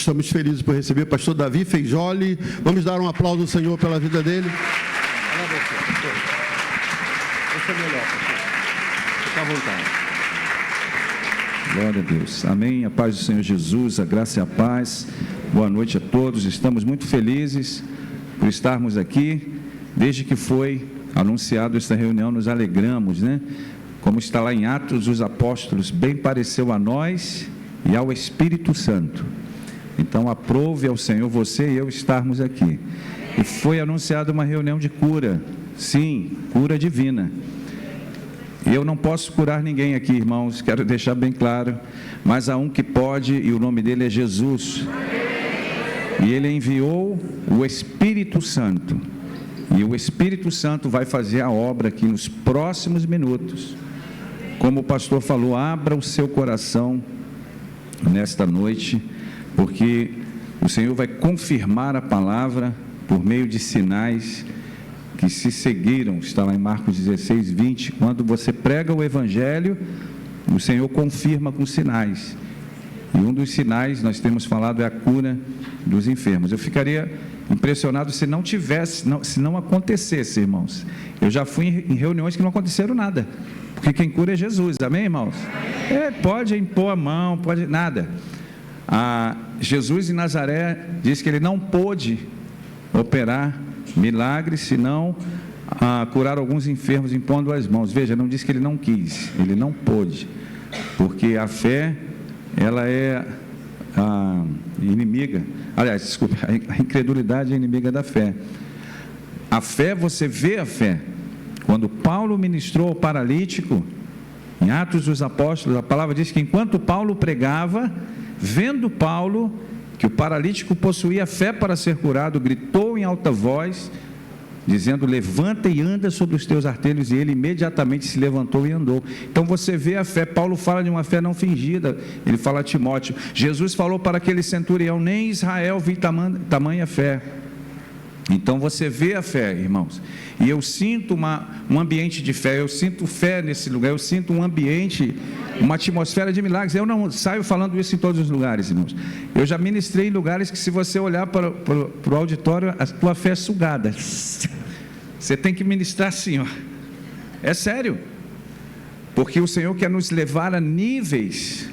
Estamos felizes por receber o pastor Davi Feijoli. Vamos dar um aplauso ao Senhor pela vida dele. Esse é melhor, pastor. Fica à vontade. Glória a Deus. Amém. A paz do Senhor Jesus, a graça e a paz. Boa noite a todos. Estamos muito felizes por estarmos aqui. Desde que foi anunciado esta reunião, nos alegramos, né? Como está lá em Atos dos Apóstolos, bem pareceu a nós e ao Espírito Santo. Então, aprove ao Senhor você e eu estarmos aqui. E foi anunciada uma reunião de cura. Sim, cura divina. Eu não posso curar ninguém aqui, irmãos, quero deixar bem claro, mas há um que pode, e o nome dele é Jesus. E ele enviou o Espírito Santo. E o Espírito Santo vai fazer a obra aqui nos próximos minutos. Como o pastor falou, abra o seu coração nesta noite, porque o Senhor vai confirmar a palavra por meio de sinais que se seguiram. Está lá em Marcos 16, 20. Quando você prega o Evangelho, o Senhor confirma com sinais. E um dos sinais, nós temos falado, é a cura dos enfermos. Eu ficaria impressionado se não tivesse, se não acontecesse, irmãos. Eu já fui em reuniões que não aconteceram nada, porque quem cura é Jesus, amém, irmãos? Pode impor a mão, pode nada. Jesus em Nazaré diz que ele não pôde operar milagres, senão curar alguns enfermos impondo as mãos. Veja, não diz que ele não quis, ele não pôde, porque a fé, ela é a inimiga, aliás, desculpa, a incredulidade é inimiga da fé. A fé, você vê a fé. Quando Paulo ministrou ao paralítico, em Atos dos Apóstolos, a palavra diz que enquanto Paulo pregava, vendo Paulo que o paralítico possuía fé para ser curado, gritou em alta voz, dizendo: levanta e anda sobre os teus artelhos, e ele imediatamente se levantou e andou. Então você vê a fé. Paulo fala de uma fé não fingida, ele fala a Timóteo. Jesus falou para aquele centurião: nem em Israel vi tamanha fé. Então você vê a fé, irmãos, e eu sinto um ambiente de fé, eu sinto fé nesse lugar, eu sinto um ambiente, uma atmosfera de milagres. Eu não saio falando isso em todos os lugares, irmãos. Eu já ministrei em lugares que, se você olhar para o auditório, a tua fé é sugada. Você tem que ministrar assim, ó. É sério, porque o Senhor quer nos levar a níveis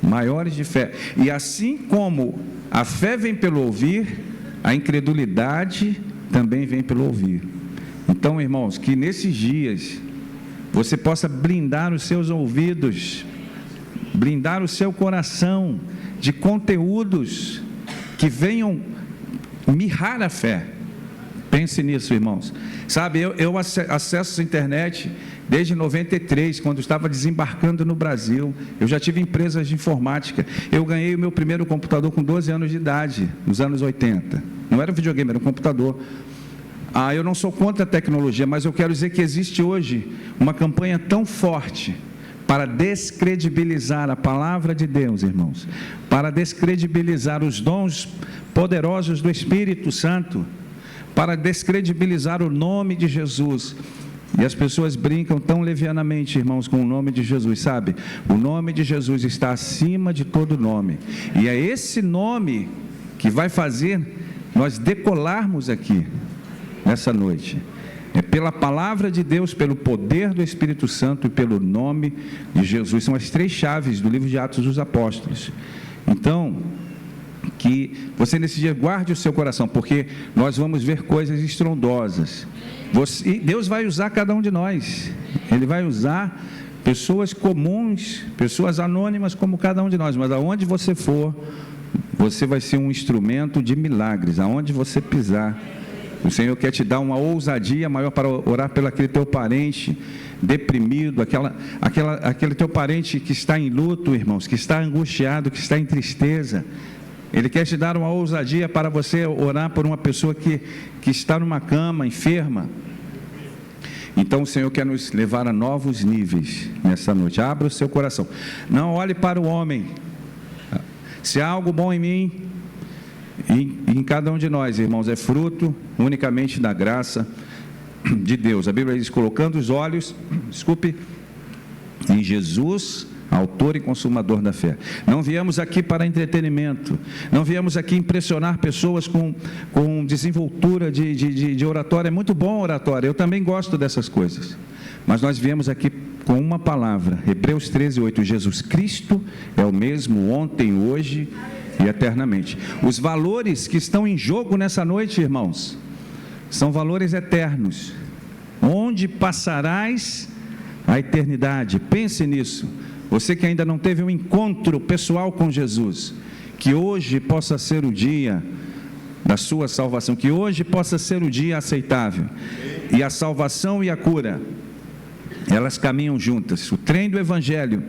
maiores de fé. E assim como a fé vem pelo ouvir, a incredulidade também vem pelo ouvir. Então, irmãos, que nesses dias você possa blindar os seus ouvidos, blindar o seu coração de conteúdos que venham mirrar a fé. Pense nisso, irmãos. Sabe, eu acesso a internet desde 93, quando estava desembarcando no Brasil. Eu já tive empresas de informática. Eu ganhei o meu primeiro computador com 12 anos de idade, nos anos 80. Não era um videogame, era um computador. Eu não sou contra a tecnologia, mas eu quero dizer que existe hoje uma campanha tão forte para descredibilizar a palavra de Deus, irmãos, para descredibilizar os dons poderosos do Espírito Santo, para descredibilizar o nome de Jesus. E as pessoas brincam tão levianamente, irmãos, com o nome de Jesus, sabe? O nome de Jesus está acima de todo nome, e é esse nome que vai fazer nós decolarmos aqui nessa noite. É pela palavra de Deus, pelo poder do Espírito Santo e pelo nome de Jesus. São as três chaves do livro de Atos dos Apóstolos. Então, que você nesse dia guarde o seu coração, porque nós vamos ver coisas estrondosas. Deus vai usar cada um de nós. Ele vai usar pessoas comuns, pessoas anônimas como cada um de nós, mas aonde você for, você vai ser um instrumento de milagres. Aonde você pisar, o Senhor quer te dar uma ousadia maior para orar pelo aquele teu parente deprimido, aquele teu parente que está em luto, irmãos, que está angustiado, que está em tristeza. Ele quer te dar uma ousadia para você orar por uma pessoa que está numa cama, enferma. Então o Senhor quer nos levar a novos níveis nessa noite. Abra o seu coração. Não olhe para o homem. Se há algo bom em mim e em cada um de nós, irmãos, é fruto unicamente da graça de Deus. A Bíblia diz: colocando os olhos, em Jesus, autor e consumador da fé. Não viemos aqui para entretenimento, não viemos aqui impressionar pessoas com desenvoltura de oratória. É muito bom oratória, eu também gosto dessas coisas, mas nós viemos aqui com uma palavra, Hebreus 13:8, Jesus Cristo é o mesmo ontem, hoje e eternamente. Os valores que estão em jogo nessa noite, irmãos, são valores eternos. Onde passarás a eternidade? Pense nisso. Você que ainda não teve um encontro pessoal com Jesus, que hoje possa ser o dia da sua salvação, que hoje possa ser o dia aceitável. E a salvação e a cura, elas caminham juntas. O trem do Evangelho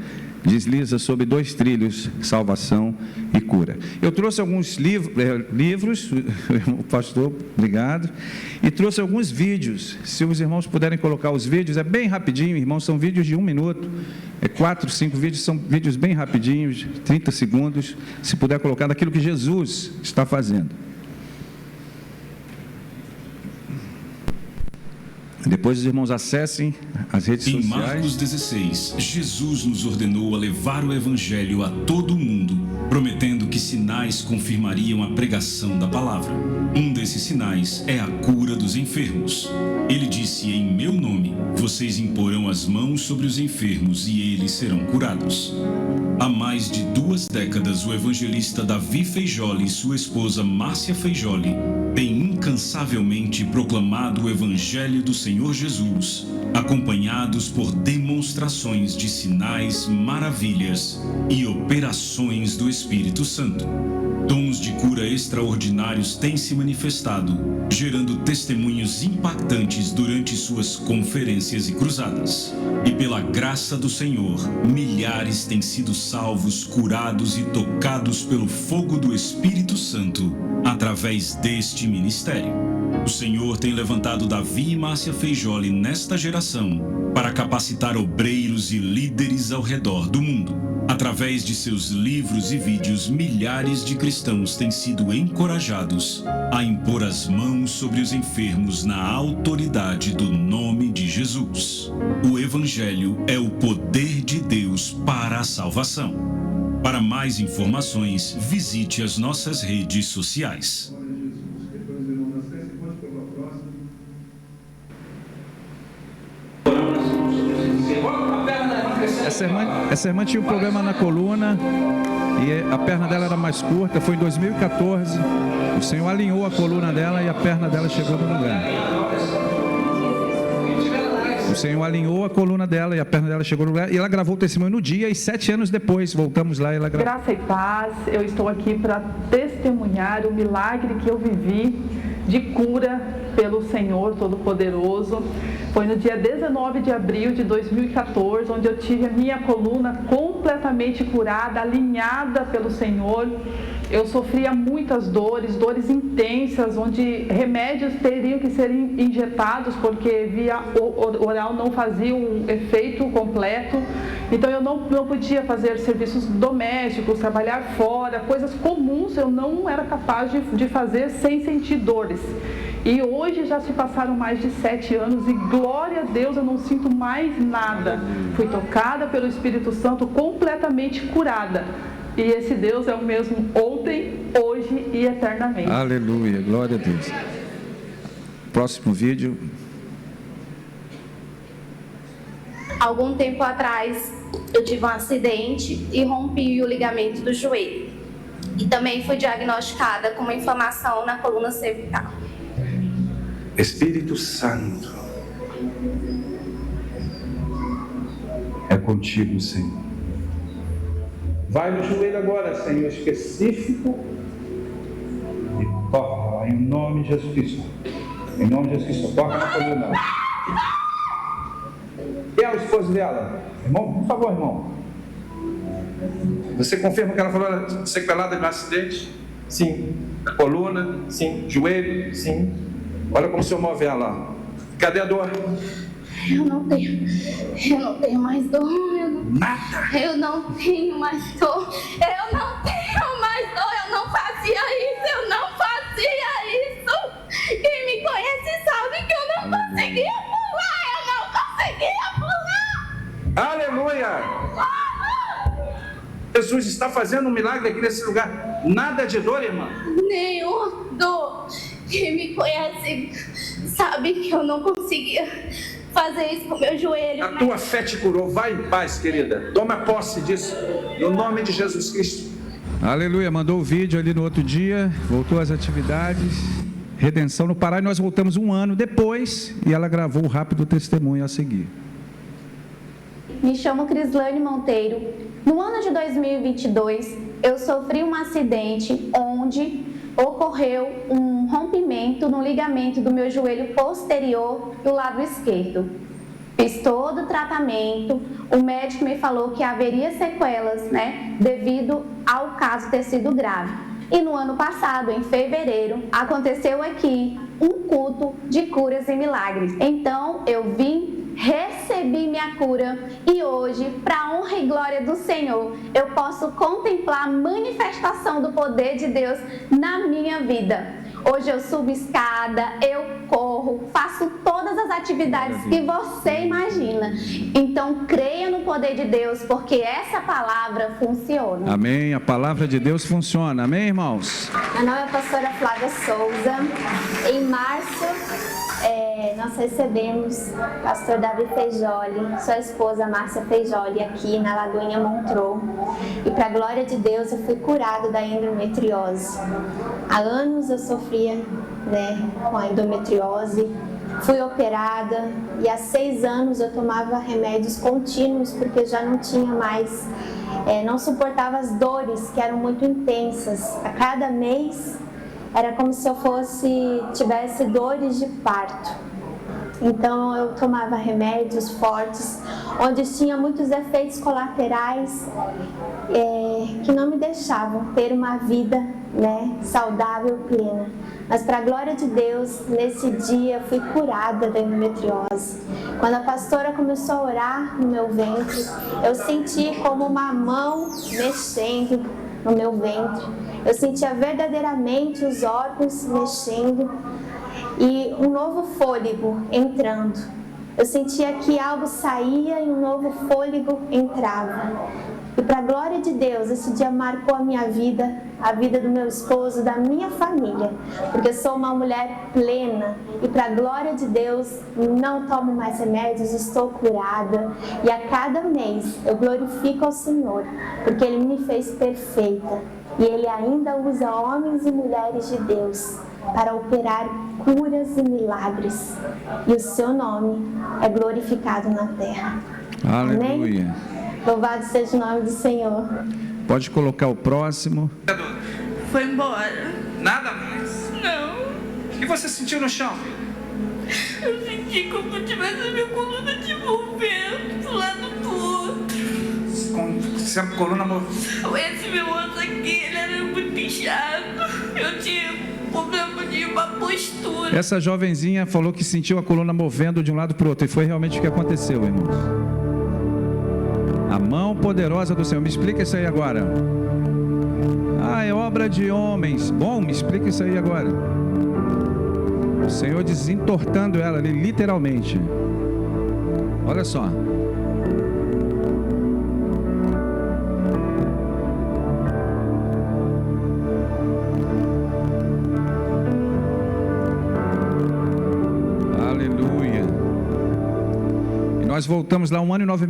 desliza sobre 2 trilhos, salvação e cura. Eu trouxe alguns livros, o pastor, obrigado, e trouxe alguns vídeos. Se os irmãos puderem colocar os vídeos, é bem rapidinho, irmãos, são vídeos de 1 minuto, 4, 5 vídeos, são vídeos bem rapidinhos, 30 segundos, se puder colocar daquilo que Jesus está fazendo. Depois os irmãos acessem as redes sociais. Em Marcos 16, Jesus nos ordenou a levar o Evangelho a todo o mundo, prometendo que sinais confirmariam a pregação da palavra. Um desses sinais é a cura dos enfermos. Ele disse: em meu nome, vocês imporão as mãos sobre os enfermos e eles serão curados. Há mais de 2 décadas, o evangelista Davi Feijoli e sua esposa Márcia Feijoli têm incansavelmente proclamado o Evangelho do Senhor Jesus, acompanhados por demonstrações de sinais, maravilhas e operações do Espírito Santo. Dons de cura extraordinários têm se manifestado, gerando testemunhos impactantes durante suas conferências e cruzadas. E pela graça do Senhor, milhares têm sido salvos, curados e tocados pelo fogo do Espírito Santo através deste ministério. O Senhor tem levantado Davi e Márcia Feijoli nesta geração para capacitar obreiros e líderes ao redor do mundo. Através de seus livros e vídeos, milhares de cristãos têm sido encorajados a impor as mãos sobre os enfermos na autoridade do nome de Jesus. O Evangelho é o poder de Deus para a salvação. Para mais informações, visite as nossas redes sociais. Essa irmã tinha um problema na coluna e a perna dela era mais curta. Foi em 2014. O Senhor alinhou a coluna dela e a perna dela chegou no lugar. O Senhor alinhou a coluna dela e a perna dela chegou no lugar. E ela gravou o testemunho no dia e 7 anos depois voltamos lá e ela gravou. Graça e paz, eu estou aqui para testemunhar o milagre que eu vivi de cura pelo Senhor Todo-Poderoso. Foi no dia 19 de abril de 2014, onde eu tive a minha coluna completamente curada, alinhada pelo Senhor. Eu sofria muitas dores intensas, onde remédios teriam que ser injetados, porque via oral não fazia um efeito completo. Então eu não podia fazer serviços domésticos, trabalhar fora, coisas comuns eu não era capaz de fazer sem sentir dores. E hoje já se passaram mais de 7 anos e glória a Deus, eu não sinto mais nada. Fui tocada pelo Espírito Santo, completamente curada. E esse Deus é o mesmo ontem, hoje e eternamente. Aleluia, glória a Deus. Próximo vídeo. Algum tempo atrás, eu tive um acidente e rompi o ligamento do joelho. E também fui diagnosticada com uma inflamação na coluna cervical. Espírito Santo, é contigo, Senhor. Vai no joelho agora, Senhor, específico, e toca lá, em nome de Jesus Cristo. Em nome de Jesus Cristo, toca na coluna. E é o esposo dela? Irmão, por favor, irmão. Você confirma que ela falou sequelada de um acidente? Sim. Coluna? Sim. Joelho? Sim. Olha como o Senhor move ela. Cadê a dor? Eu não tenho mais dor. Nada. Eu não tenho mais dor. Eu não tenho mais dor. Eu não fazia isso. Eu não fazia isso. Quem me conhece sabe que eu não conseguia pular. Eu não conseguia pular. Aleluia. fazendo um milagre aqui nesse lugar. Nada de dor, irmã? Nenhuma dor. Quem me conhece sabe que eu não conseguia fazer isso com o meu joelho. A tua fé te curou. Vai em paz, querida. Toma posse disso. No nome de Jesus Cristo. Aleluia. Mandou o vídeo ali no outro dia, voltou às atividades. Redenção no Pará, e nós voltamos um ano depois e ela gravou o rápido testemunho a seguir. Me chamo Crislane Monteiro. No ano de 2022, eu sofri um acidente onde ocorreu um rompimento no ligamento do meu joelho posterior do lado esquerdo. Fiz todo o tratamento, o médico me falou que haveria sequelas, devido ao caso ter sido grave. E no ano passado, em fevereiro, aconteceu aqui um culto de curas e milagres. Então, eu vim, recebi minha cura e hoje, para honra e glória do Senhor, eu posso contemplar a manifestação do poder de Deus na minha vida. Hoje eu subo escada, eu corro, faço todas as atividades que você imagina. Então, creia no poder de Deus, porque essa palavra funciona. Amém. A palavra de Deus funciona. Amém, irmãos? Meu nome é a pastora Flávia Souza. Em março, nós recebemos o pastor Davi Feijoli, sua esposa Márcia Feijoli, aqui na Lagoinha Montreux. E para a glória de Deus, eu fui curada da endometriose. Há anos eu sofria com a endometriose, fui operada e há 6 anos eu tomava remédios contínuos porque já não tinha mais, não suportava as dores que eram muito intensas. A cada mês era como se eu tivesse dores de parto. Então eu tomava remédios fortes, onde tinha muitos efeitos colaterais que não me deixavam ter uma vida saudável e plena. Mas para a glória de Deus, nesse dia fui curada da endometriose. Quando a pastora começou a orar no meu ventre, eu senti como uma mão mexendo no meu ventre. Eu sentia verdadeiramente os órgãos mexendo e um novo fôlego entrando. Eu sentia que algo saía e um novo fôlego entrava. E para a glória de Deus, esse dia marcou a minha vida, a vida do meu esposo, da minha família. Porque sou uma mulher plena e para a glória de Deus, não tomo mais remédios, estou curada. E a cada mês eu glorifico ao Senhor, porque Ele me fez perfeita. E Ele ainda usa homens e mulheres de Deus para operar curas e milagres. E o seu nome é glorificado na terra. Aleluia. Amém? Louvado seja o nome do Senhor. Pode colocar o próximo. Foi embora. Nada mais? Não. O que você sentiu no chão? Eu senti como se tivesse a minha coluna se movendo do lado do outro. Se a coluna moveu? Esse meu osso aqui, ele era muito inchado. Eu tinha problema de uma postura. Essa jovenzinha falou que sentiu a coluna movendo de um lado para o outro. E foi realmente o que aconteceu, irmãos. A mão poderosa do Senhor. Me explica isso aí agora. É obra de homens. Bom, me explica isso aí agora. O Senhor desentortando ela ali, literalmente. Olha só. Nós voltamos lá 1 ano e 9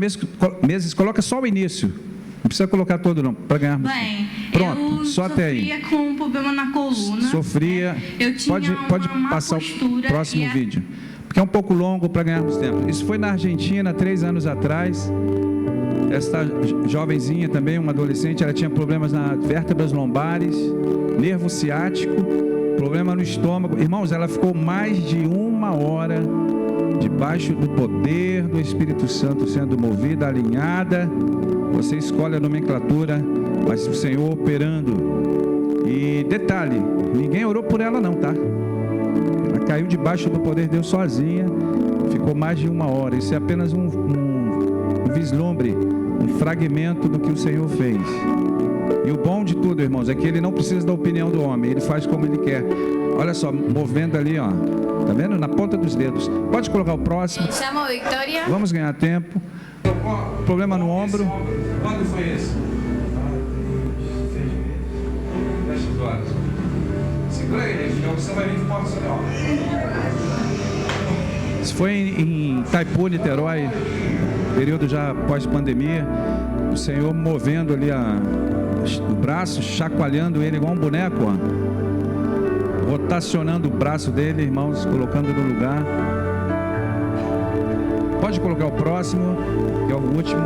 meses, coloca só o início. Não precisa colocar todo não, para ganharmos. Bem, pronto, só até aí. Eu sofria com um problema na coluna. Sofria. Eu tinha pode uma passar postura o próximo vídeo. Porque é um pouco longo para ganharmos tempo. Isso foi na Argentina, 3 anos atrás. Esta jovenzinha também, uma adolescente, ela tinha problemas nas vértebras lombares, nervo ciático, problema no estômago. Irmãos, ela ficou mais de 1 hora debaixo do poder do Espírito Santo, sendo movida, alinhada. Você escolhe a nomenclatura, mas o Senhor operando. E detalhe, ninguém orou por ela não, tá? Ela caiu debaixo do poder de Deus sozinha, ficou mais de 1 hora. Isso é apenas um vislumbre, um fragmento do que o Senhor fez. E o bom de tudo, irmãos, é que Ele não precisa da opinião do homem, Ele faz como Ele quer. Olha só, movendo ali, ó. Tá vendo? Na ponta dos dedos. Pode colocar o próximo. Chamo Victoria. Vamos ganhar tempo. Problema no ombro. Quando foi esse? Isso foi em Itaipu, Niterói, período já pós-pandemia. O Senhor movendo ali o braço, chacoalhando ele igual um boneco, ó. Rotacionando o braço dele, irmãos, colocando no lugar. Pode colocar o próximo, que é o último.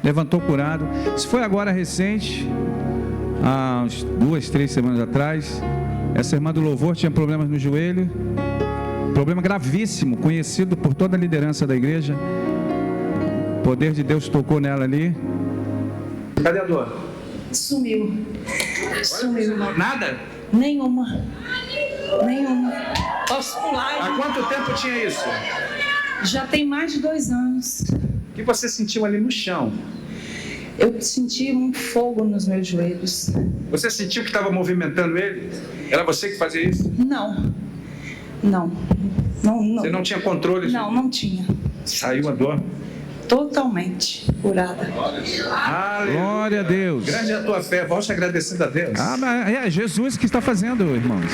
Levantou curado. Isso foi agora recente, há uns 2, 3 semanas atrás. Essa irmã do louvor tinha problemas no joelho, problema gravíssimo, conhecido por toda a liderança da igreja. O poder de Deus tocou nela ali. Cadê a dor? Sumiu. Sumiu. Nada? Nenhuma. Posso pular? Há quanto tempo tinha isso? Já tem mais de 2 anos. O que você sentiu ali no chão? Eu senti um fogo nos meus joelhos. Você sentiu que estava movimentando ele? Era você que fazia isso? Não. Você não tinha controle? Não tinha. Saiu a dor? Totalmente curada. Glória a Deus. Grande é a tua fé. Volte agradecendo a Deus. É Jesus que está fazendo, irmãos.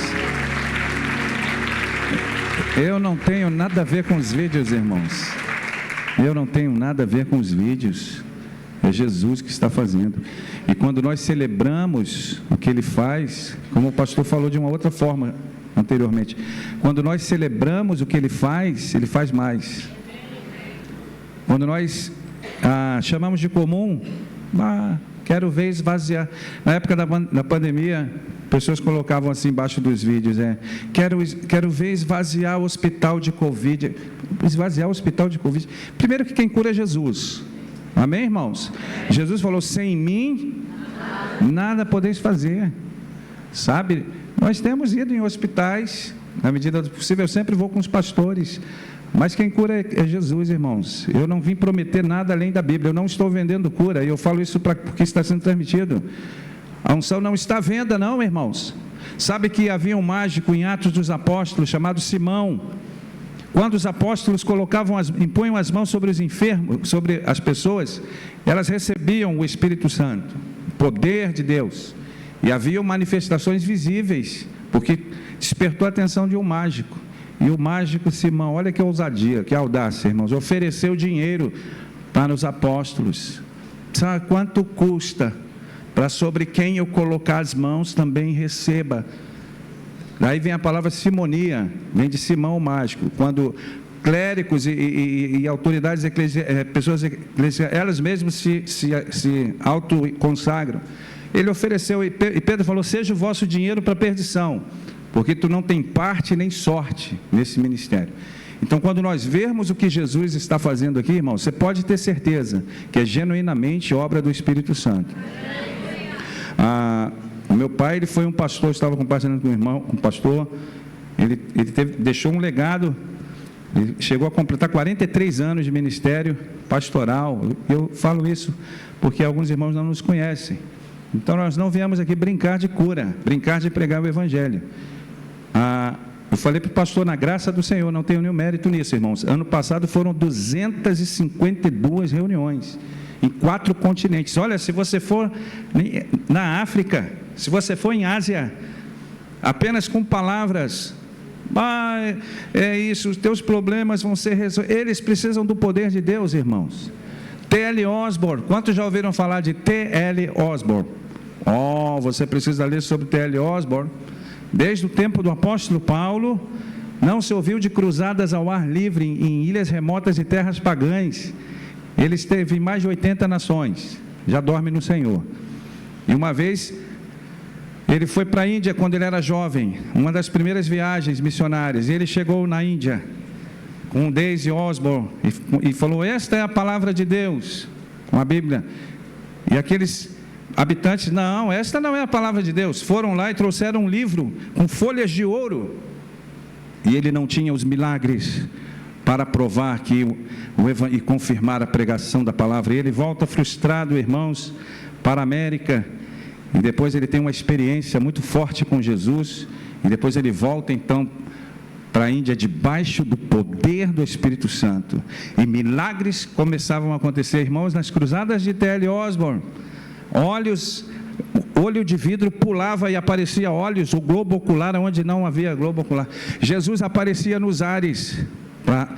Eu não tenho nada a ver com os vídeos, irmãos. Eu não tenho nada a ver com os vídeos. É Jesus que está fazendo. E quando nós celebramos o que Ele faz, como o pastor falou de uma outra forma anteriormente, quando nós celebramos o que Ele faz mais. Quando nós chamamos de comum, quero ver esvaziar. Na época da pandemia, pessoas colocavam assim embaixo dos vídeos, quero ver esvaziar o hospital de Covid. Esvaziar o hospital de Covid. Primeiro que quem cura é Jesus. Amém, irmãos? Jesus falou, sem mim, nada podeis fazer. Sabe? Nós temos ido em hospitais, na medida do possível, eu sempre vou com os pastores. Mas quem cura é Jesus, irmãos. Eu não vim prometer nada além da Bíblia. Eu não estou vendendo cura. E eu falo isso porque está sendo transmitido. A unção não está à venda, não, irmãos. Sabe que havia um mágico em Atos dos Apóstolos chamado Simão. Quando os apóstolos impunham as mãos sobre os enfermos, sobre as pessoas, elas recebiam o Espírito Santo, o poder de Deus. E haviam manifestações visíveis, porque despertou a atenção de um mágico. E o mágico Simão, olha que ousadia, que audácia, irmãos, ofereceu dinheiro para os apóstolos. Sabe quanto custa para sobre quem eu colocar as mãos também receba? Daí vem a palavra simonia, vem de Simão o mágico, quando clérigos e autoridades pessoas eclesiásticas, elas mesmas se autoconsagram. Ele ofereceu, e Pedro falou, seja o vosso dinheiro para perdição, porque tu não tem parte nem sorte nesse ministério. Então, quando nós vermos o que Jesus está fazendo aqui, irmão, você pode ter certeza que é genuinamente obra do Espírito Santo. O meu pai, ele foi um pastor, estava compartilhando com o irmão, um pastor, ele deixou um legado, ele chegou a completar 43 anos de ministério pastoral. Eu falo isso porque alguns irmãos não nos conhecem. Então, nós não viemos aqui brincar de cura, brincar de pregar o Evangelho. Eu falei para o pastor, na graça do Senhor, não tenho nenhum mérito nisso, irmãos. Ano passado foram 252 reuniões, em 4 continentes. Olha, se você for na África, se você for em Ásia, apenas com palavras, é isso, os teus problemas vão ser resolvidos. Eles precisam do poder de Deus, irmãos. T.L. Osborne, quantos já ouviram falar de T.L. Osborne? Você precisa ler sobre T.L. Osborne. Desde o tempo do apóstolo Paulo, não se ouviu de cruzadas ao ar livre em ilhas remotas e terras pagãs. Ele esteve em mais de 80 nações, já dorme no Senhor. E uma vez, ele foi para a Índia quando ele era jovem, uma das primeiras viagens missionárias, e ele chegou na Índia com Daisy Osborne e falou, esta é a palavra de Deus, com a Bíblia. E aqueles habitantes, não, esta não é a palavra de Deus. Foram lá e trouxeram um livro com folhas de ouro, e ele não tinha os milagres para provar e confirmar a pregação da palavra. E ele volta frustrado, irmãos, para a América, e depois ele tem uma experiência muito forte com Jesus, e depois ele volta então para a Índia debaixo do poder do Espírito Santo, e milagres começavam a acontecer, irmãos, nas cruzadas de T.L. Osborne. Olhos olho de vidro pulava e aparecia olhos, o globo ocular onde não havia globo ocular. Jesus aparecia nos ares, para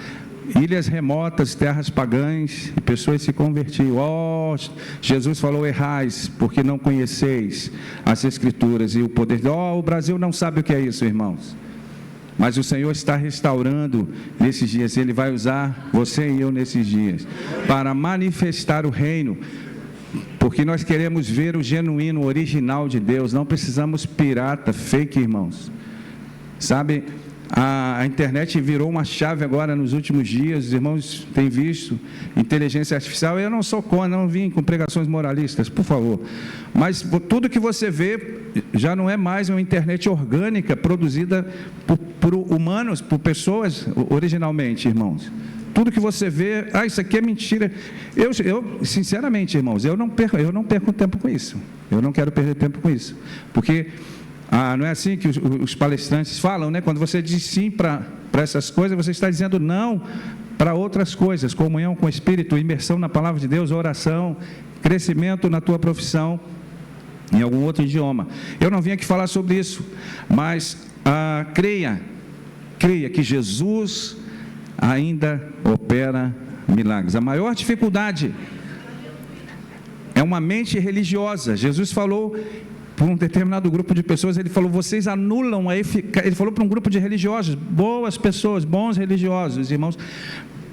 ilhas remotas, terras pagãs, e pessoas se convertiam. Jesus falou: errais, porque não conheceis as Escrituras e o poder. O Brasil não sabe o que é isso, irmãos. Mas o Senhor está restaurando nesses dias. Ele vai usar você e eu nesses dias para manifestar o reino. Porque nós queremos ver o genuíno, o original de Deus. Não precisamos pirata, fake, irmãos. Sabe, a internet virou uma chave agora nos últimos dias. Os irmãos têm visto inteligência artificial. Eu não sou contra, não vim com pregações moralistas, por favor. Mas tudo que você vê já não é mais uma internet orgânica produzida por humanos, por pessoas originalmente, irmãos. Tudo que você vê, isso aqui é mentira. Eu sinceramente, irmãos, eu não perco tempo com isso. Eu não quero perder tempo com isso. Porque não é assim que os palestrantes falam, né? Quando você diz sim para essas coisas, você está dizendo não para outras coisas. Comunhão com o Espírito, imersão na palavra de Deus, oração, crescimento na tua profissão, em algum outro idioma. Eu não vim aqui falar sobre isso, mas creia que Jesus ainda opera milagres. A maior dificuldade é uma mente religiosa. Jesus falou para um determinado grupo de pessoas, ele falou: vocês anulam a eficácia. Ele falou para um grupo de religiosos, boas pessoas, bons religiosos, irmãos,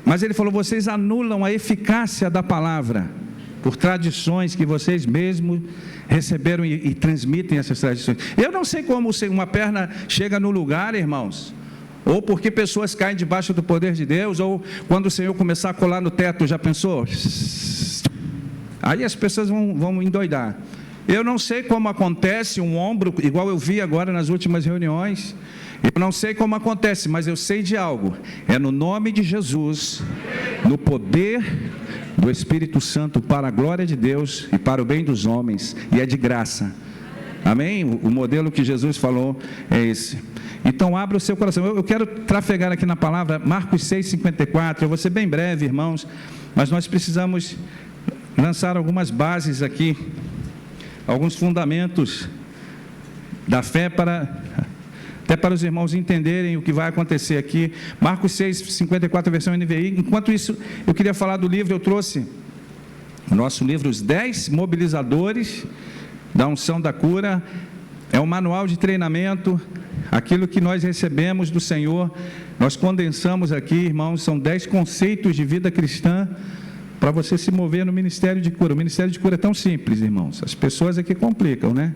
mas ele falou: vocês anulam a eficácia da palavra por tradições que vocês mesmos receberam e transmitem essas tradições. Eu não sei como uma perna chega no lugar, irmãos, ou porque pessoas caem debaixo do poder de Deus, ou quando o Senhor começar a colar no teto, já pensou? Aí as pessoas vão endoidar. Eu não sei como acontece um ombro, igual eu vi agora nas últimas reuniões. Eu não sei como acontece, mas eu sei de algo. É no nome de Jesus, no poder do Espírito Santo, para a glória de Deus e para o bem dos homens, e é de graça. Amém? O modelo que Jesus falou é esse. Então abra o seu coração. Eu quero trafegar aqui na palavra Marcos 6,54. Eu vou ser bem breve, irmãos, mas nós precisamos lançar algumas bases aqui, alguns fundamentos da fé até para os irmãos entenderem o que vai acontecer aqui. Marcos 6,54, versão NVI. Enquanto isso, eu queria falar do livro. Eu trouxe o nosso livro, Os 10 Mobilizadores da Unção da Cura. É um manual de treinamento, aquilo que nós recebemos do Senhor. Nós condensamos aqui, irmãos, são 10 conceitos de vida cristã para você se mover no ministério de cura. O ministério de cura é tão simples, irmãos. As pessoas é que complicam, né?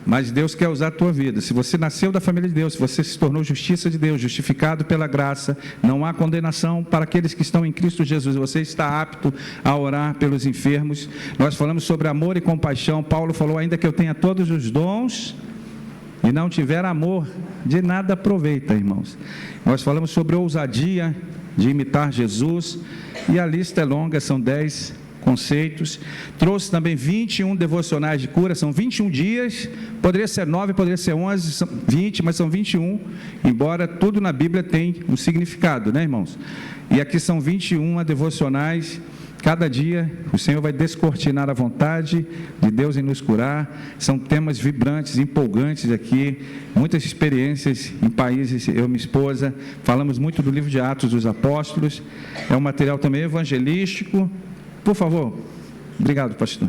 Mas Deus quer usar a tua vida. Se você nasceu da família de Deus, se você se tornou justiça de Deus, justificado pela graça, não há condenação para aqueles que estão em Cristo Jesus. Você está apto a orar pelos enfermos. Nós falamos sobre amor e compaixão. Paulo falou: ainda que eu tenha todos os dons e não tiver amor, de nada aproveita, irmãos. Nós falamos sobre ousadia de imitar Jesus, e a lista é longa, são 10 conceitos. Trouxe também 21 devocionais de cura, são 21 dias, poderia ser 9, poderia ser 11, são 20, mas são 21, embora tudo na Bíblia tem um significado, né, irmãos? E aqui são 21 devocionais. Cada dia o Senhor vai descortinar a vontade de Deus em nos curar. São temas vibrantes, empolgantes aqui, muitas experiências em países. Eu e minha esposa falamos muito do livro de Atos dos Apóstolos. É um material também evangelístico. Por favor. Obrigado, pastor.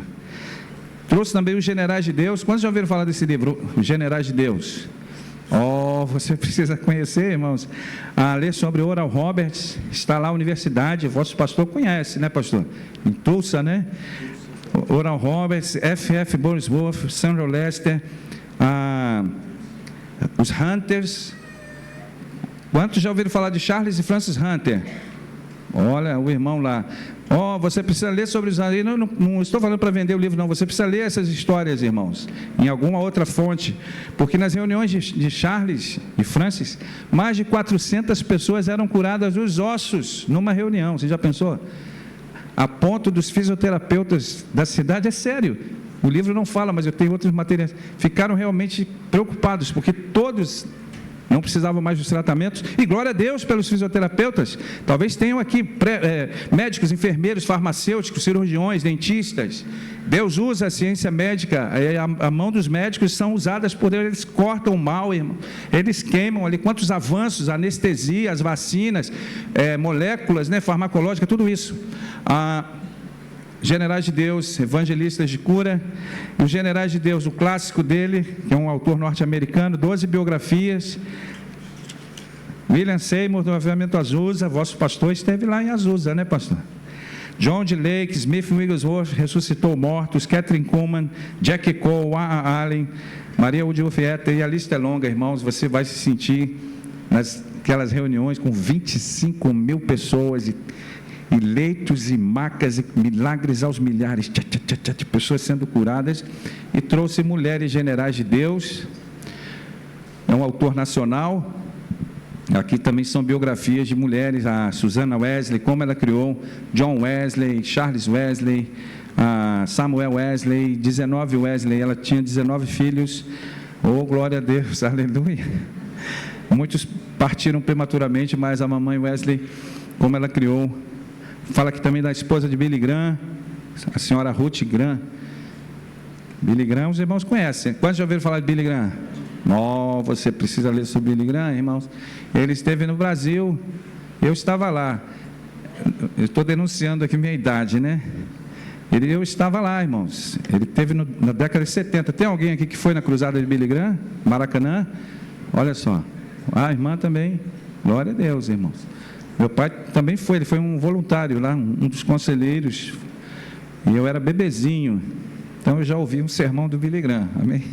Trouxe também Os Generais de Deus. Quantos já ouviram falar desse livro, Os Generais de Deus? Você precisa conhecer, irmãos. Ler sobre Oral Roberts. Está lá a universidade. Vosso pastor conhece, né, pastor? Em Tulsa, né? Oral Roberts, F.F. Borisworth, Sandro Lester, os Hunters. Quantos já ouviram falar de Charles e Francis Hunter? Olha, o irmão lá. Você precisa ler sobre os... Não estou falando para vender o livro, não. Você precisa ler essas histórias, irmãos, em alguma outra fonte. Porque nas reuniões de Charles e Francis, mais de 400 pessoas eram curadas dos ossos numa reunião. Você já pensou? A ponto dos fisioterapeutas da cidade, é sério. O livro não fala, mas eu tenho outros materiais. Ficaram realmente preocupados, porque todos não precisavam mais dos tratamentos, e glória a Deus pelos fisioterapeutas. Talvez tenham aqui médicos, enfermeiros, farmacêuticos, cirurgiões, dentistas. Deus usa a ciência médica, a mão dos médicos são usadas por Deus, eles cortam o mal, irmão, eles queimam ali, quantos avanços, anestesia, as vacinas, moléculas, né, farmacológicas, tudo isso. Generais de Deus, evangelistas de cura, os Generais de Deus, o clássico dele, que é um autor norte-americano, 12 biografias. William Seymour, do Avivamento Azusa, vosso pastor esteve lá em Azusa, né, pastor? John D. Lake, Smith Wigglesworth, ressuscitou mortos, Catherine Kuhlman, Jackie Cole, Allen, Maria Woodruff-Etter, e a lista é longa, irmãos, você vai se sentir naquelas reuniões com 25 mil pessoas, e leitos e macas, e milagres aos milhares, de pessoas sendo curadas, e trouxe mulheres generais de Deus. É um autor nacional. Aqui também são biografias de mulheres, a Susana Wesley, como ela criou, John Wesley, Charles Wesley, Samuel Wesley, 19 Wesley, ela tinha 19 filhos, oh glória a Deus, aleluia. Muitos partiram prematuramente, mas a mamãe Wesley, como ela criou, fala aqui também da esposa de Billy Graham, a senhora Ruth Graham. Billy Graham, os irmãos conhecem. Quantos já ouviram falar de Billy Graham? Oh, você precisa ler sobre Billy Graham, irmãos. Ele esteve no Brasil, eu estava lá. Eu estou denunciando aqui minha idade, né? Eu estava lá, irmãos. Ele esteve na década de 70. Tem alguém aqui que foi na cruzada de Billy Graham? Maracanã? Olha só. A irmã também. Glória a Deus, irmãos. Meu pai também foi, ele foi um voluntário lá, um dos conselheiros, e eu era bebezinho, então eu já ouvi um sermão do Billy Graham, amém?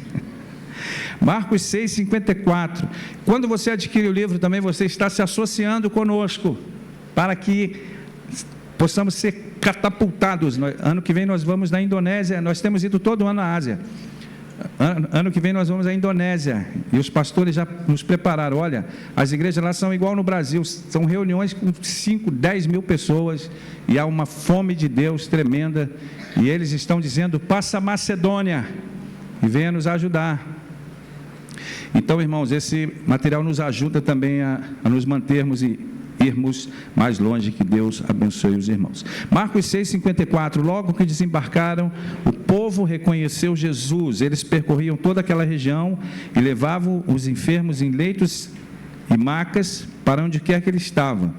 Marcos 6,54, quando você adquire o livro também, você está se associando conosco, para que possamos ser catapultados. Ano que vem nós vamos na Indonésia, nós temos ido todo ano à Ásia. Ano que vem nós vamos à Indonésia, e os pastores já nos prepararam. Olha, as igrejas lá são igual no Brasil, são reuniões com 5, 10 mil pessoas, e há uma fome de Deus tremenda, e eles estão dizendo, passa a Macedônia, e venha nos ajudar. Então, irmãos, esse material nos ajuda também a nos mantermos e irmos mais longe. Que Deus abençoe os irmãos. Marcos 6,54, logo que desembarcaram, o povo reconheceu Jesus. Eles percorriam toda aquela região e levavam os enfermos em leitos e macas para onde quer que ele estava.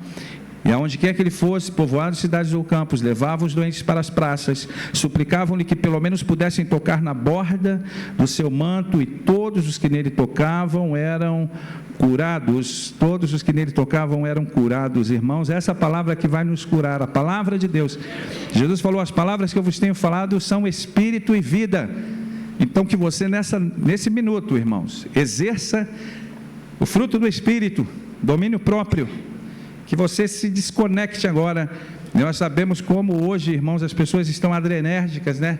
E aonde quer que ele fosse, povoados, cidades ou campos, levavam os doentes para as praças, suplicavam-lhe que pelo menos pudessem tocar na borda do seu manto, e todos os que nele tocavam eram curados. Todos os que nele tocavam eram curados, irmãos. Essa palavra que vai nos curar, a palavra de Deus. Jesus falou, as palavras que eu vos tenho falado são espírito e vida. Então que você nesse minuto, irmãos, exerça o fruto do espírito, domínio próprio. Que você se desconecte agora. Nós sabemos como hoje, irmãos, as pessoas estão adrenérgicas, né?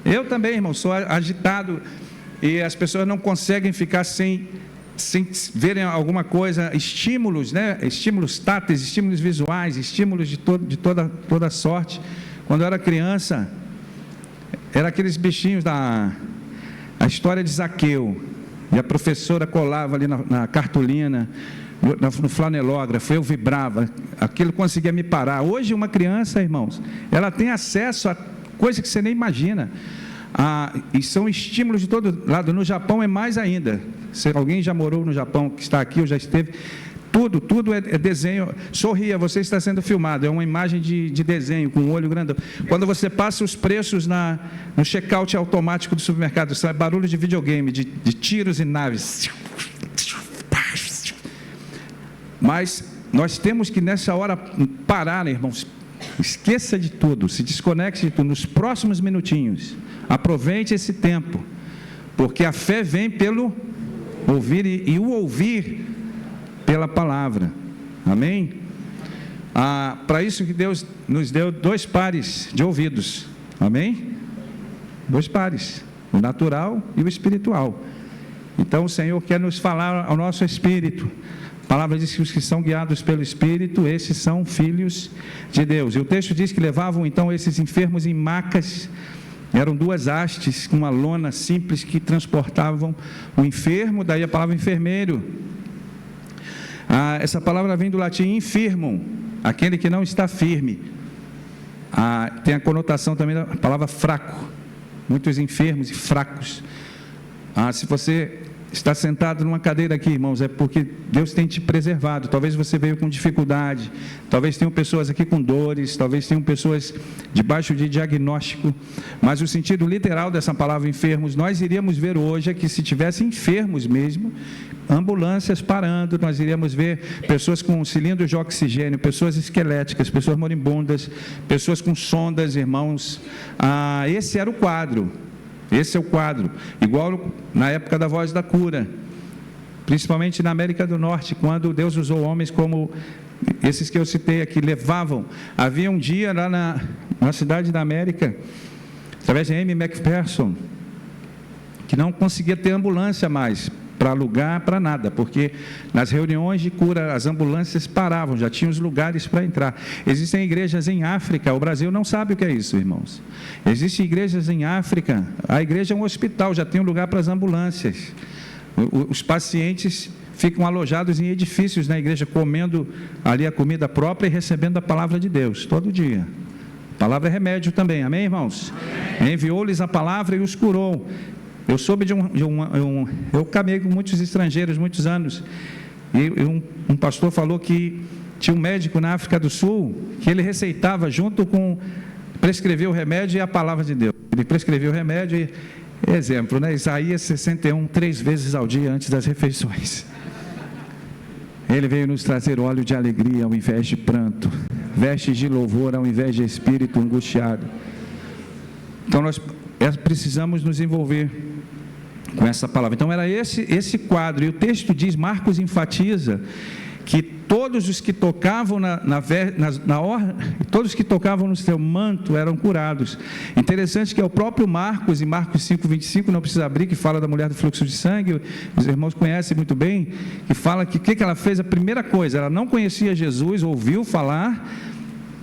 Eu também, irmão, sou agitado, e as pessoas não conseguem ficar sem verem alguma coisa, estímulos, né? Estímulos táteis, estímulos visuais, estímulos de toda sorte. Quando eu era criança, era aqueles bichinhos a história de Zaqueu, e a professora colava ali na cartolina, no flanelógrafo, eu vibrava, aquilo conseguia me parar. Hoje uma criança, irmãos, ela tem acesso a coisa que você nem imagina, e são estímulos de todo lado. No Japão é mais ainda. Se alguém já morou no Japão, que está aqui ou já esteve, tudo é desenho. Sorria, você está sendo filmado, é uma imagem de desenho, com um olho grandão. Quando você passa os preços no check-out automático do supermercado, sai barulho de videogame, de tiros e naves. Mas nós temos que nessa hora parar, irmãos. Esqueça de tudo, se desconecte de tudo. Nos próximos minutinhos, aproveite esse tempo, porque a fé vem pelo ouvir, e o ouvir pela palavra. Amém? Para isso que Deus nos deu 2 pares de ouvidos. Amém? 2 pares, o natural e o espiritual. Então o Senhor quer nos falar ao nosso espírito. A palavra diz que os que são guiados pelo Espírito, esses são filhos de Deus. E o texto diz que levavam então esses enfermos em macas. Eram 2 hastes com uma lona simples que transportavam o enfermo, daí a palavra enfermeiro. Essa palavra vem do latim infirmum, aquele que não está firme. Tem a conotação também da palavra fraco, muitos enfermos e fracos. Se você está sentado numa cadeira aqui, irmãos, é porque Deus tem te preservado. Talvez você veio com dificuldade, talvez tenham pessoas aqui com dores, talvez tenham pessoas debaixo de diagnóstico, mas o sentido literal dessa palavra enfermos, nós iríamos ver hoje é que se tivesse enfermos mesmo, ambulâncias parando, nós iríamos ver pessoas com cilindros de oxigênio, pessoas esqueléticas, pessoas moribundas, pessoas com sondas, irmãos. Esse era o quadro. Esse é o quadro, igual na época da Voz da Cura, principalmente na América do Norte, quando Deus usou homens como esses que eu citei aqui, levavam. Havia um dia lá na cidade da América, através de Amy McPherson, que não conseguia ter ambulância mais, para alugar, para nada, porque nas reuniões de cura as ambulâncias paravam, já tinham os lugares para entrar. Existem igrejas em África, o Brasil não sabe o que é isso, irmãos. Existem igrejas em África, a igreja é um hospital, já tem um lugar para as ambulâncias. Os pacientes ficam alojados em edifícios na igreja, comendo ali a comida própria e recebendo a palavra de Deus, todo dia. A palavra é remédio também, amém, irmãos? Enviou-lhes a palavra e os curou. Eu soube eu caminhei com muitos estrangeiros, muitos anos, e um pastor falou que tinha um médico na África do Sul, que ele receitava junto com, prescreveu o remédio e a palavra de Deus. Ele prescreveu o remédio e, exemplo, né? Isaías 61, 3 vezes ao dia antes das refeições. Ele veio nos trazer óleo de alegria ao invés de pranto, vestes de louvor ao invés de espírito angustiado. Então nós precisamos nos envolver com essa palavra. Então era esse quadro, e o texto diz, Marcos enfatiza que todos os que tocavam todos que tocavam no seu manto eram curados. Interessante que é o próprio Marcos, em Marcos 5:25, não precisa abrir, que fala da mulher do fluxo de sangue, os irmãos conhecem muito bem, que fala que o que ela fez, a primeira coisa, ela não conhecia Jesus, ouviu falar,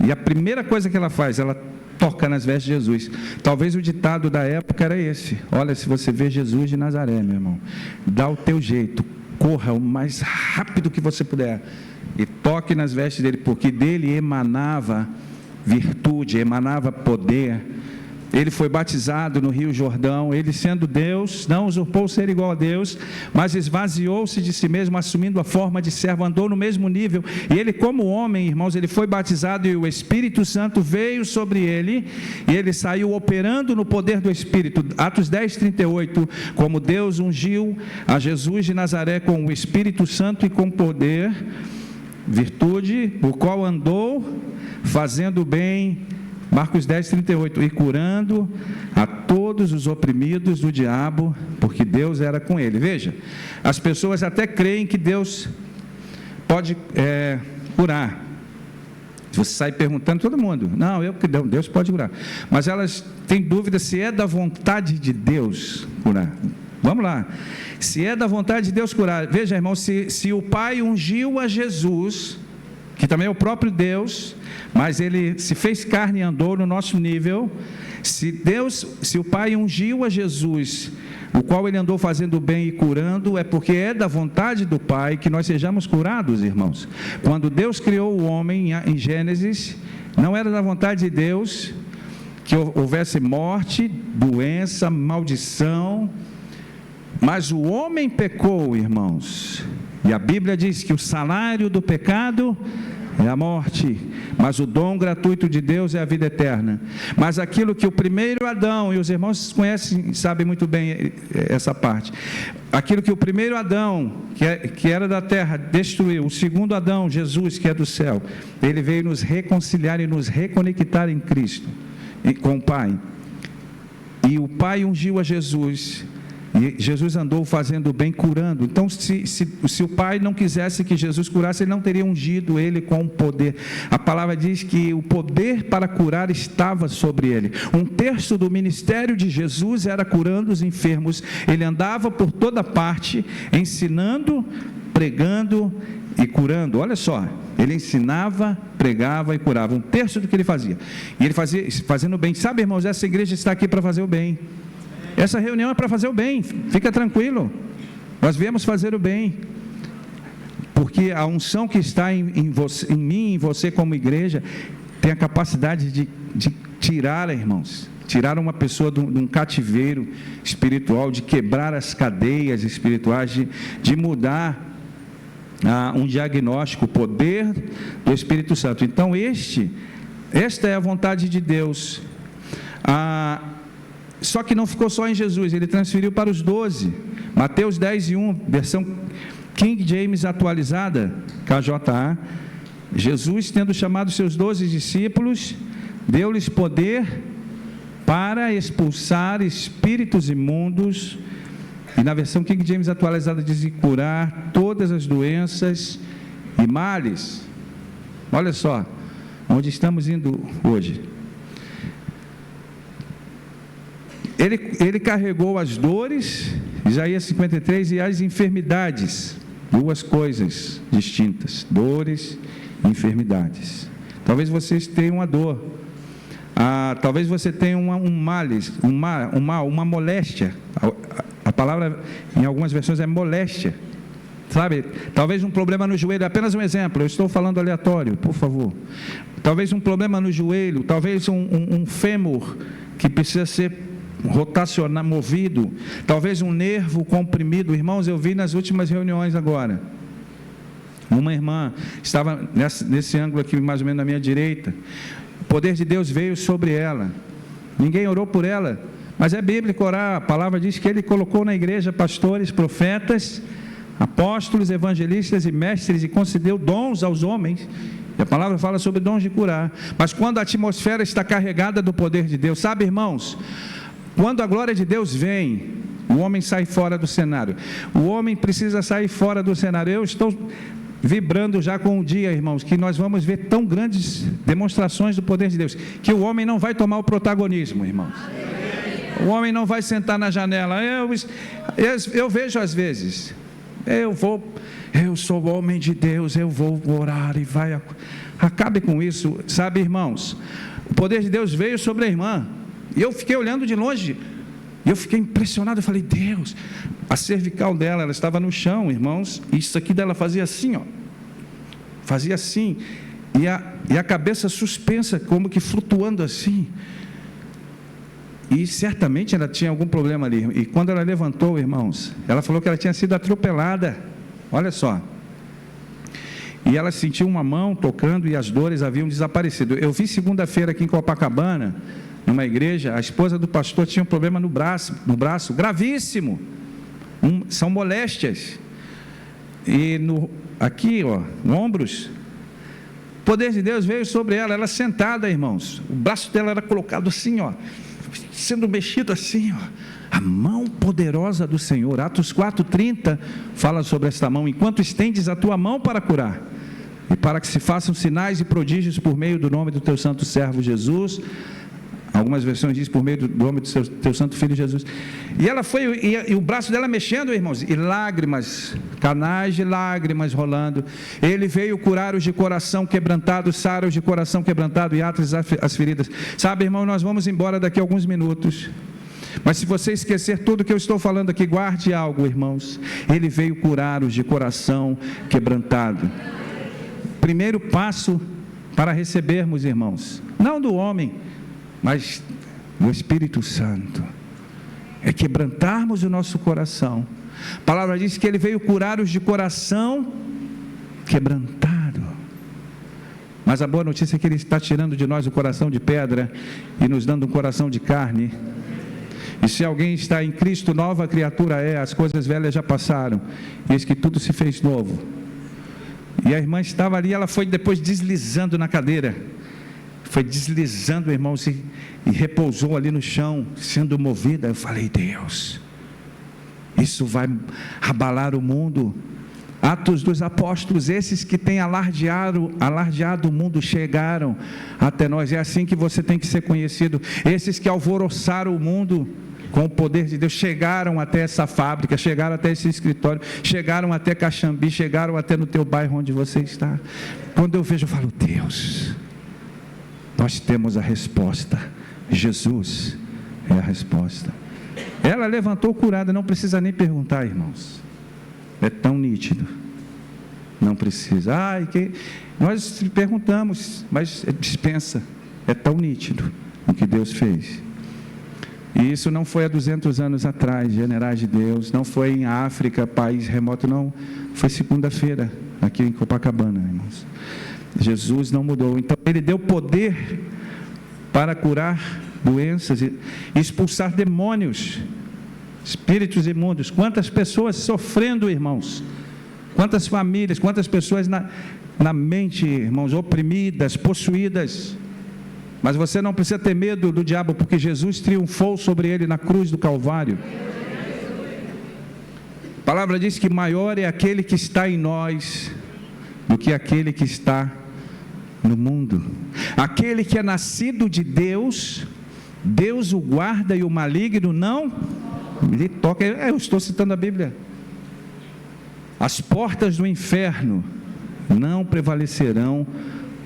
e a primeira coisa que ela faz, ela toca nas vestes de Jesus. Talvez o ditado da época era esse: olha, se você vê Jesus de Nazaré, meu irmão, dá o teu jeito, corra o mais rápido que você puder e toque nas vestes dele, porque dele emanava virtude, emanava poder. Ele foi batizado no Rio Jordão, ele sendo Deus, não usurpou ser igual a Deus, mas esvaziou-se de si mesmo, assumindo a forma de servo, andou no mesmo nível, e ele como homem, irmãos, ele foi batizado e o Espírito Santo veio sobre ele, e ele saiu operando no poder do Espírito. Atos 10:38, como Deus ungiu a Jesus de Nazaré com o Espírito Santo e com poder, virtude, o qual andou fazendo bem, Marcos 10:38, e curando a todos os oprimidos do diabo, porque Deus era com ele. Veja, as pessoas até creem que Deus pode curar. Você sai perguntando, todo mundo, não, Deus pode curar, mas elas têm dúvida se é da vontade de Deus curar. Vamos lá, se é da vontade de Deus curar, veja, irmão, se o Pai ungiu a Jesus, que também é o próprio Deus, mas ele se fez carne e andou no nosso nível. Se o Pai ungiu a Jesus, o qual ele andou fazendo bem e curando, é porque é da vontade do Pai que nós sejamos curados, irmãos. Quando Deus criou o homem em Gênesis, não era da vontade de Deus que houvesse morte, doença, maldição, mas o homem pecou, irmãos. E a Bíblia diz que o salário do pecado é a morte, mas o dom gratuito de Deus é a vida eterna. Mas aquilo que o primeiro Adão, e os irmãos conhecem, sabem muito bem essa parte, aquilo que o primeiro Adão, que era da terra, destruiu, o segundo Adão, Jesus, que é do céu, ele veio nos reconciliar e nos reconectar em Cristo, com o Pai. E o Pai ungiu a Jesus, e Jesus andou fazendo bem, curando. Então, se o Pai não quisesse que Jesus curasse, ele não teria ungido ele com poder. A palavra diz que o poder para curar estava sobre ele. 1/3 do ministério de Jesus era curando os enfermos. Ele andava por toda parte, ensinando, pregando e curando. Olha só, ele ensinava, pregava e curava. 1/3 do que ele fazia. E ele fazia fazendo bem. Sabe, irmãos, essa igreja está aqui para fazer o bem. Essa reunião é para fazer o bem, fica tranquilo, nós viemos fazer o bem, porque a unção que está em você, em mim, em você como igreja, tem a capacidade de tirar, irmãos, tirar uma pessoa de um cativeiro espiritual, de quebrar as cadeias espirituais, de mudar um diagnóstico, o poder do Espírito Santo. Então esta é a vontade de Deus. Só que não ficou só em Jesus, ele transferiu para os 12. Mateus 10:1, versão King James atualizada, KJA. Jesus, tendo chamado seus 12 discípulos, deu-lhes poder para expulsar espíritos imundos, e na versão King James atualizada diz: curar todas as doenças e males. Olha só onde estamos indo hoje. Ele carregou as dores, Isaías 53, e as enfermidades. Duas coisas distintas: dores e enfermidades. Talvez vocês tenham uma dor, talvez você tenha um males, uma moléstia. A palavra em algumas versões é moléstia, sabe? Talvez um problema no joelho, apenas um exemplo, eu estou falando aleatório, por favor. Talvez um problema no joelho, talvez um fêmur que precisa ser rotacionar, movido, talvez um nervo comprimido. Irmãos, eu vi nas últimas reuniões agora, uma irmã estava nesse ângulo aqui, mais ou menos na minha direita. O poder de Deus veio sobre ela, ninguém orou por ela, mas é bíblico orar. A palavra diz que ele colocou na igreja pastores, profetas, apóstolos, evangelistas e mestres, e concedeu dons aos homens. E a palavra fala sobre dons de curar. Mas quando a atmosfera está carregada do poder de Deus, sabe, irmãos, quando a glória de Deus vem, o homem sai fora do cenário. O homem precisa sair fora do cenário. Eu estou vibrando já com o dia, irmãos, que nós vamos ver tão grandes demonstrações do poder de Deus, que o homem não vai tomar o protagonismo, irmãos. O homem não vai sentar na janela. Eu vejo às vezes, eu sou homem de Deus, eu vou orar e vai. Acabe com isso, sabe, irmãos? O poder de Deus veio sobre a irmã, e eu fiquei olhando de longe, e eu fiquei impressionado. Eu falei: Deus, a cervical dela, ela estava no chão, irmãos, e isso aqui dela fazia assim, ó, fazia assim, e a cabeça suspensa, como que flutuando assim, e certamente ela tinha algum problema ali. E quando ela levantou, irmãos, ela falou que ela tinha sido atropelada, olha só, e ela sentiu uma mão tocando e as dores haviam desaparecido. Eu vi segunda-feira aqui em Copacabana, numa igreja, a esposa do pastor tinha um problema no braço gravíssimo, são moléstias, e aqui, ó, ombros. O poder de Deus veio sobre ela sentada, irmãos, o braço dela era colocado assim, ó, sendo mexido assim, ó, a mão poderosa do Senhor. Atos 4:30 fala sobre esta mão: enquanto estendes a tua mão para curar, e para que se façam sinais e prodígios por meio do nome do teu santo servo Jesus. Algumas versões dizem por meio do nome do teu santo filho Jesus. E ela foi, e o braço dela mexendo, irmãos, e lágrimas, canais de lágrimas rolando. Ele veio curar os de coração quebrantado, sara os de coração quebrantado e ata as feridas. Sabe, irmão, nós vamos embora daqui a alguns minutos, mas se você esquecer tudo que eu estou falando aqui, guarde algo, irmãos. Ele veio curar os de coração quebrantado. Primeiro passo para recebermos, irmãos, não do homem, mas do Espírito Santo, é quebrantarmos o nosso coração. A palavra diz que ele veio curar os de coração quebrantado. Mas a boa notícia é que ele está tirando de nós o coração de pedra e nos dando um coração de carne. E se alguém está em Cristo, nova criatura é, as coisas velhas já passaram, eis que tudo se fez novo. E a irmã estava ali, ela foi depois deslizando na cadeira, foi deslizando, irmãos, e repousou ali no chão, sendo movida. Eu falei: Deus, isso vai abalar o mundo. Atos dos Apóstolos, esses que têm alardeado o mundo, chegaram até nós. É assim que você tem que ser conhecido. Esses que alvoroçaram o mundo com o poder de Deus, chegaram até essa fábrica, chegaram até esse escritório, chegaram até Caxambi, chegaram até no teu bairro onde você está. Quando eu vejo, eu falo: Deus, nós temos a resposta. Jesus é a resposta. Ela levantou curada, não precisa nem perguntar, irmãos. É tão nítido. Não precisa. Nós perguntamos, mas dispensa. É tão nítido o que Deus fez. E isso não foi há 200 anos atrás, generais de Deus, não foi em África, país remoto, não. Foi segunda-feira, aqui em Copacabana, irmãos. Jesus não mudou. Então, Ele deu poder para curar doenças e expulsar demônios, espíritos imundos. Quantas pessoas sofrendo, irmãos? Quantas famílias, quantas pessoas na mente, irmãos, oprimidas, possuídas. Mas você não precisa ter medo do diabo, porque Jesus triunfou sobre ele na cruz do Calvário. A palavra diz que maior é aquele que está em nós do que aquele que está no mundo. Aquele que é nascido de Deus, Deus o guarda e o maligno não lhe toca. Eu estou citando a Bíblia. As portas do inferno não prevalecerão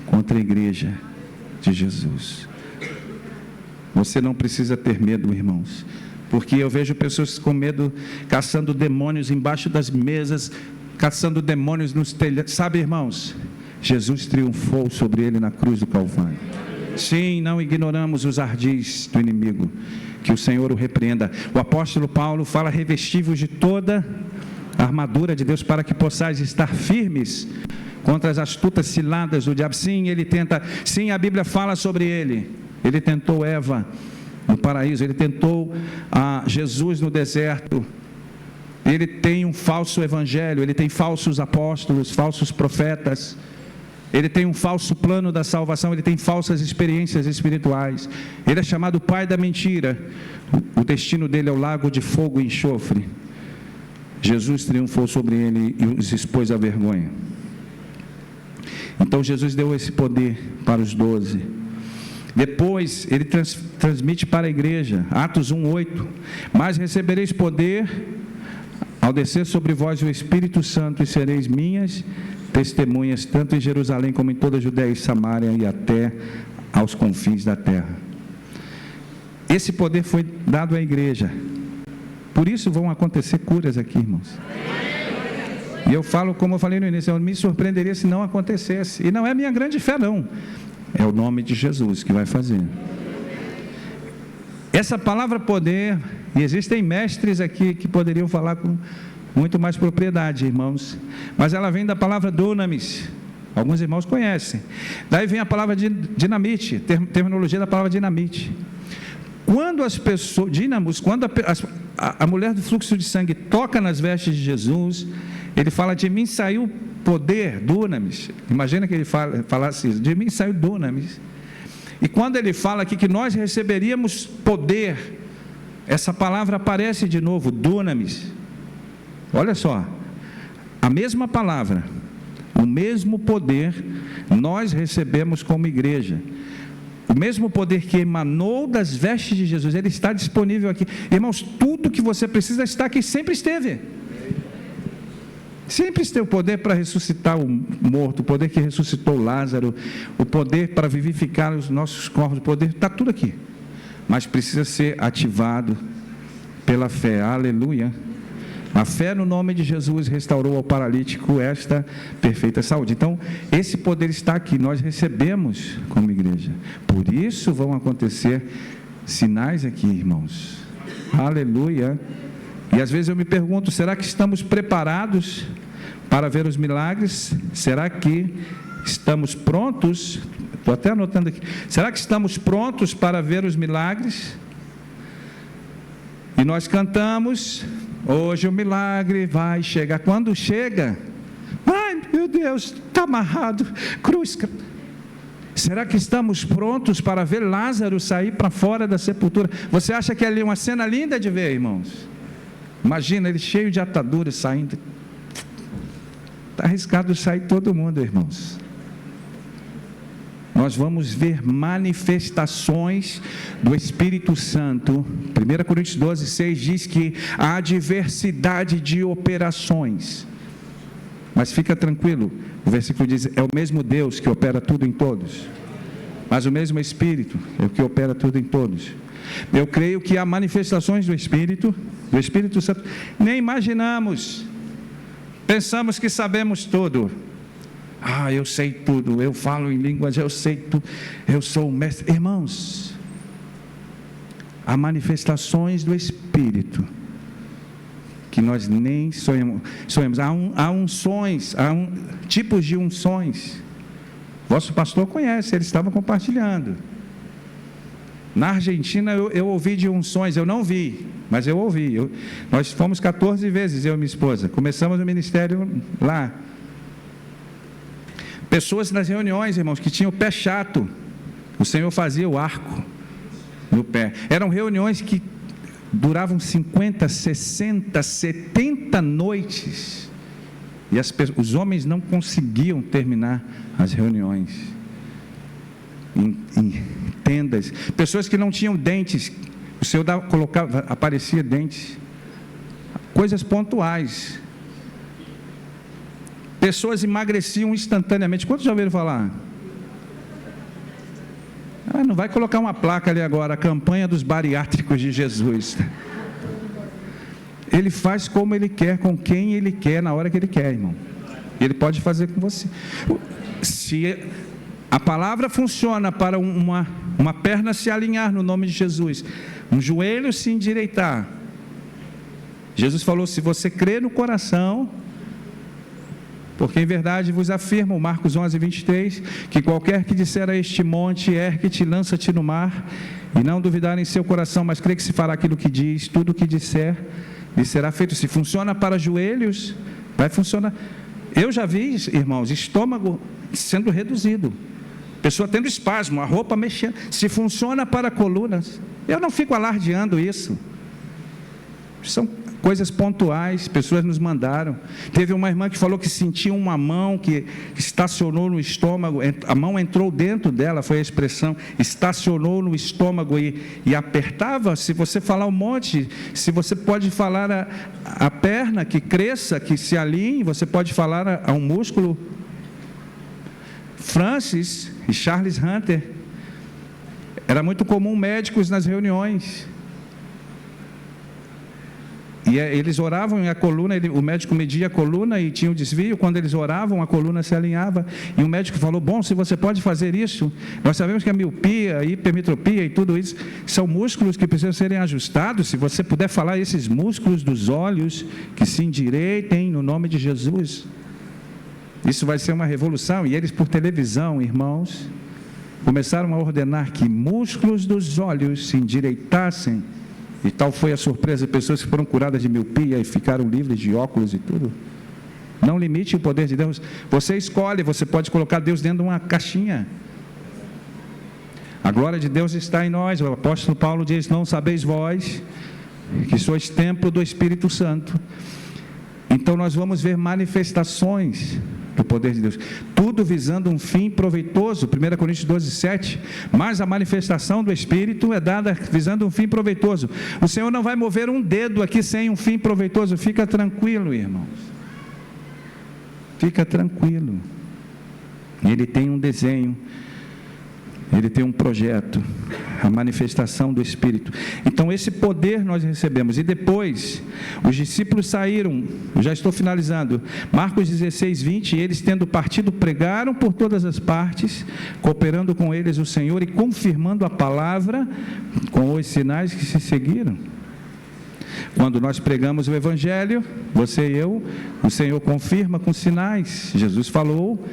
contra a igreja de Jesus. Você não precisa ter medo, irmãos, porque eu vejo pessoas com medo, caçando demônios embaixo das mesas, caçando demônios nos telhados. Sabe, irmãos, Jesus triunfou sobre ele na cruz do Calvário. Sim, não ignoramos os ardis do inimigo, que o Senhor o repreenda. O apóstolo Paulo fala: revestivos de toda a armadura de Deus, para que possais estar firmes contra as astutas ciladas do diabo. Sim, a Bíblia fala sobre ele. Ele tentou Eva no paraíso, ele tentou Jesus no deserto. Ele tem um falso evangelho, ele tem falsos apóstolos, falsos profetas. Ele tem um falso plano da salvação, ele tem falsas experiências espirituais. Ele é chamado pai da mentira. O destino dele é o lago de fogo e enxofre. Jesus triunfou sobre ele e os expôs à vergonha. Então Jesus deu esse poder para os 12. Depois ele transmite para a igreja, Atos 1:8: mas recebereis poder ao descer sobre vós o Espírito Santo, e sereis minhas testemunhas, tanto em Jerusalém como em toda a Judéia e Samária e até aos confins da terra. Esse poder foi dado à igreja. Por isso vão acontecer curas aqui, irmãos. E eu falo, como eu falei no início, eu me surpreenderia se não acontecesse. E não é minha grande fé, não. É o nome de Jesus que vai fazer. Essa palavra poder, e existem mestres aqui que poderiam falar com muito mais propriedade, irmãos, mas ela vem da palavra dunamis. Alguns irmãos conhecem. Daí vem a palavra dinamite, terminologia da palavra dinamite. Quando as pessoas, quando a mulher do fluxo de sangue toca nas vestes de Jesus, ele fala: de mim saiu poder, dunamis. Imagina que ele falasse isso: de mim saiu dunamis. E quando ele fala aqui que nós receberíamos poder, essa palavra aparece de novo, dunamis. Olha só, a mesma palavra, o mesmo poder nós recebemos como igreja. O mesmo poder que emanou das vestes de Jesus, ele está disponível aqui. Irmãos, tudo que você precisa está aqui, sempre esteve. Sempre esteve o poder para ressuscitar o morto, o poder que ressuscitou Lázaro, o poder para vivificar os nossos corpos, o poder, está tudo aqui. Mas precisa ser ativado pela fé. Aleluia. A fé no nome de Jesus restaurou ao paralítico esta perfeita saúde. Então, esse poder está aqui, nós recebemos como igreja. Por isso vão acontecer sinais aqui, irmãos. Aleluia. E às vezes eu me pergunto: será que estamos preparados para ver os milagres? Será que estamos prontos? Estou até anotando aqui. Será que estamos prontos para ver os milagres? E nós cantamos: hoje o milagre vai chegar. Quando chega, ai meu Deus, está amarrado, cruz. Será que estamos prontos para ver Lázaro sair para fora da sepultura? Você acha que ali é uma cena linda de ver, irmãos? Imagina ele cheio de ataduras saindo. Está arriscado sair todo mundo, irmãos. Nós vamos ver manifestações do Espírito Santo. 1 Coríntios 12:6 diz que há diversidade de operações. Mas fica tranquilo, o versículo diz: é o mesmo Deus que opera tudo em todos. Mas o mesmo Espírito é o que opera tudo em todos. Eu creio que há manifestações do Espírito Santo. Nem imaginamos. Pensamos que sabemos tudo. eu sei tudo, eu falo em línguas, eu sei tudo, eu sou o mestre. Irmãos, há manifestações do Espírito que nós nem sonhamos. Há unções, tipos de unções. Vosso pastor conhece, ele estava compartilhando. Na Argentina eu ouvi de unções, eu não vi, mas eu ouvi. Nós fomos 14 vezes, eu e minha esposa. Começamos o ministério lá. Pessoas nas reuniões, irmãos, que tinham o pé chato. O Senhor fazia o arco no pé. Eram reuniões que duravam 50, 60, 70 noites. E os homens não conseguiam terminar as reuniões. Em tendas. Pessoas que não tinham dentes. O Senhor aparecia dentes. Coisas pontuais. Pessoas emagreciam instantaneamente. Quantos já ouviram falar? Não vai colocar uma placa ali agora, a campanha dos bariátricos de Jesus. Ele faz como Ele quer, com quem Ele quer, na hora que Ele quer, irmão. Ele pode fazer com você. Se a palavra funciona para uma perna se alinhar no nome de Jesus, um joelho se endireitar. Jesus falou, se você crê no coração, porque em verdade vos afirmo, Marcos 11, 23, que qualquer que disser a este monte, ergue-te, lança-te no mar, e não duvidar em seu coração, mas crê que se fará aquilo que diz, tudo o que disser, lhe será feito. Se funciona para joelhos, vai funcionar. Eu já vi, irmãos, estômago sendo reduzido, pessoa tendo espasmo, a roupa mexendo. Se funciona para colunas, eu não fico alardeando isso. São coisas pontuais, pessoas nos mandaram. Teve uma irmã que falou que sentia uma mão que estacionou no estômago, a mão entrou dentro dela, foi a expressão, estacionou no estômago e apertava. Se você falar um monte, se você pode falar a perna que cresça, que se alinhe, você pode falar a um músculo. Francis e Charles Hunter, era muito comum médicos nas reuniões. E eles oravam e a coluna, o médico media a coluna e tinha um desvio. Quando eles oravam, a coluna se alinhava. E o médico falou, bom, se você pode fazer isso, nós sabemos que a miopia, a hipermetropia e tudo isso, são músculos que precisam serem ajustados. Se você puder falar esses músculos dos olhos, que se endireitem no nome de Jesus, isso vai ser uma revolução. E eles por televisão, irmãos, começaram a ordenar que músculos dos olhos se endireitassem. E tal foi a surpresa, pessoas que foram curadas de miopia e ficaram livres de óculos e tudo. Não limite o poder de Deus. Você escolhe, você pode colocar Deus dentro de uma caixinha. A glória de Deus está em nós. O apóstolo Paulo diz, não sabeis vós que sois templo do Espírito Santo. Então nós vamos ver manifestações do poder de Deus, tudo visando um fim proveitoso. 1 Coríntios 12, 7, mas a manifestação do Espírito é dada visando um fim proveitoso. O Senhor não vai mover um dedo aqui sem um fim proveitoso. Fica tranquilo, irmãos, fica tranquilo. Ele tem um desenho, ele tem um projeto, a manifestação do Espírito. Então esse poder nós recebemos. E depois os discípulos saíram, eu já estou finalizando, Marcos 16, 20, eles tendo partido pregaram por todas as partes, cooperando com eles o Senhor e confirmando a palavra com os sinais que se seguiram. Quando nós pregamos o Evangelho, você e eu, o Senhor confirma com sinais. Jesus falou,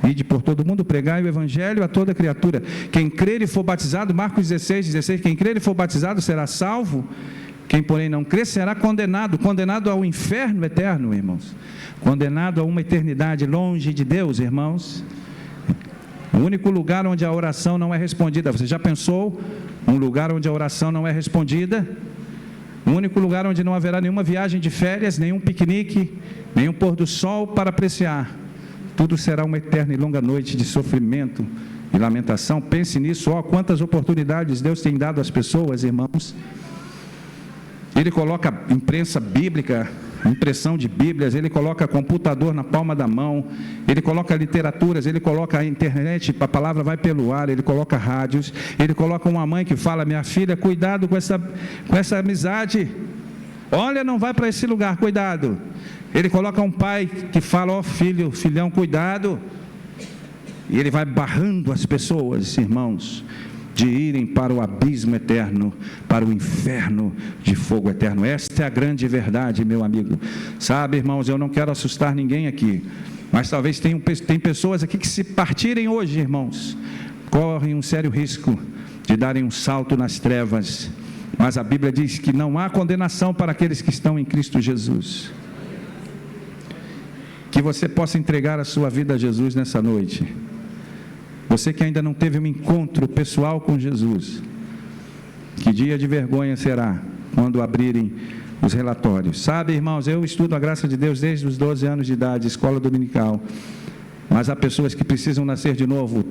ide por todo mundo, pregai o Evangelho a toda criatura. Quem crer e for batizado, Marcos 16, 16, quem crer e for batizado será salvo, quem porém não crer será condenado. Condenado ao inferno eterno, irmãos. Condenado a uma eternidade longe de Deus, irmãos. O único lugar onde a oração não é respondida. Você já pensou? Um lugar onde a oração não é respondida? O único lugar onde não haverá nenhuma viagem de férias, nenhum piquenique, nenhum pôr do sol para apreciar. Tudo será uma eterna e longa noite de sofrimento e lamentação. Pense nisso, quantas oportunidades Deus tem dado às pessoas, irmãos. Ele coloca imprensa bíblica, impressão de Bíblias, ele coloca computador na palma da mão, ele coloca literaturas, ele coloca a internet, a palavra vai pelo ar, ele coloca rádios, ele coloca uma mãe que fala, minha filha, cuidado com essa amizade, olha, não vai para esse lugar, cuidado. Ele coloca um pai que fala, filhão, cuidado, E ele vai barrando as pessoas, irmãos, de irem para o abismo eterno, para o inferno de fogo eterno. Esta é a grande verdade, meu amigo. Sabe, irmãos, eu não quero assustar ninguém aqui, mas talvez tem pessoas aqui que, se partirem hoje, irmãos, correm um sério risco de darem um salto nas trevas. Mas a Bíblia diz que não há condenação para aqueles que estão em Cristo Jesus. Que você possa entregar a sua vida a Jesus nessa noite. Você que ainda não teve um encontro pessoal com Jesus, que dia de vergonha será quando abrirem os relatórios. Sabe, irmãos, eu estudo a graça de Deus desde os 12 anos de idade, escola dominical, mas há pessoas que precisam nascer de novo.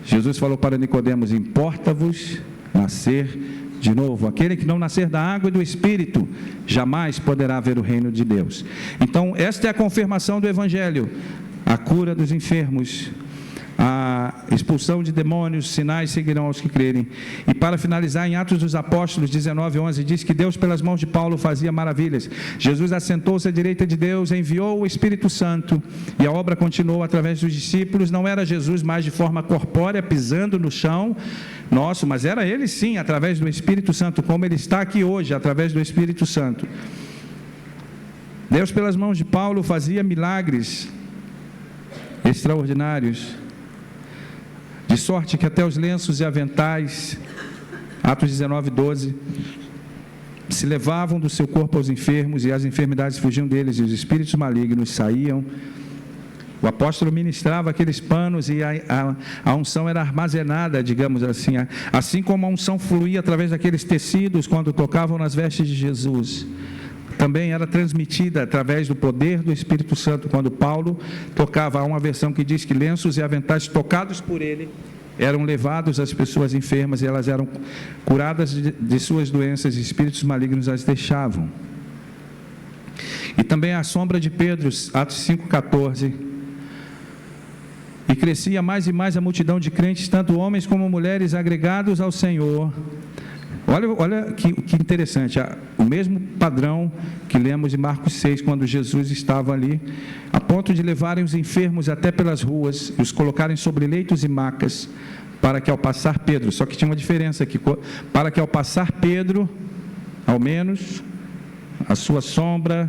Jesus falou para Nicodemos: importa-vos nascer de novo. Aquele que não nascer da água e do Espírito jamais poderá ver o reino de Deus. Então, esta é a confirmação do Evangelho: a cura dos enfermos, a expulsão de demônios, sinais seguirão aos que crerem. E para finalizar, em Atos dos Apóstolos 19:11, diz que Deus, pelas mãos de Paulo, fazia maravilhas. Jesus assentou-se à direita de Deus, enviou o Espírito Santo, e a obra continuou através dos discípulos. Não era Jesus mais de forma corpórea, pisando no chão nosso, mas era ele sim, através do Espírito Santo, como ele está aqui hoje, através do Espírito Santo. Deus, pelas mãos de Paulo, fazia milagres extraordinários, de sorte que até os lenços e aventais, Atos 19:12, se levavam do seu corpo aos enfermos, e as enfermidades fugiam deles, e os espíritos malignos saíam. O apóstolo ministrava aqueles panos, e a unção era armazenada, digamos assim, assim como a unção fluía através daqueles tecidos quando tocavam nas vestes de Jesus, também era transmitida através do poder do Espírito Santo quando Paulo tocava. Há uma versão que diz que lenços e aventais tocados por ele eram levados às pessoas enfermas, e elas eram curadas de suas doenças, e espíritos malignos as deixavam. E também a sombra de Pedro, Atos 5:14, e crescia mais e mais a multidão de crentes, tanto homens como mulheres, agregados ao Senhor. Olha que interessante, o mesmo padrão que lemos em Marcos 6, quando Jesus estava ali, a ponto de levarem os enfermos até pelas ruas, e os colocarem sobre leitos e macas, para que ao passar Pedro, só que tinha uma diferença aqui, para que ao passar Pedro, ao menos, a sua sombra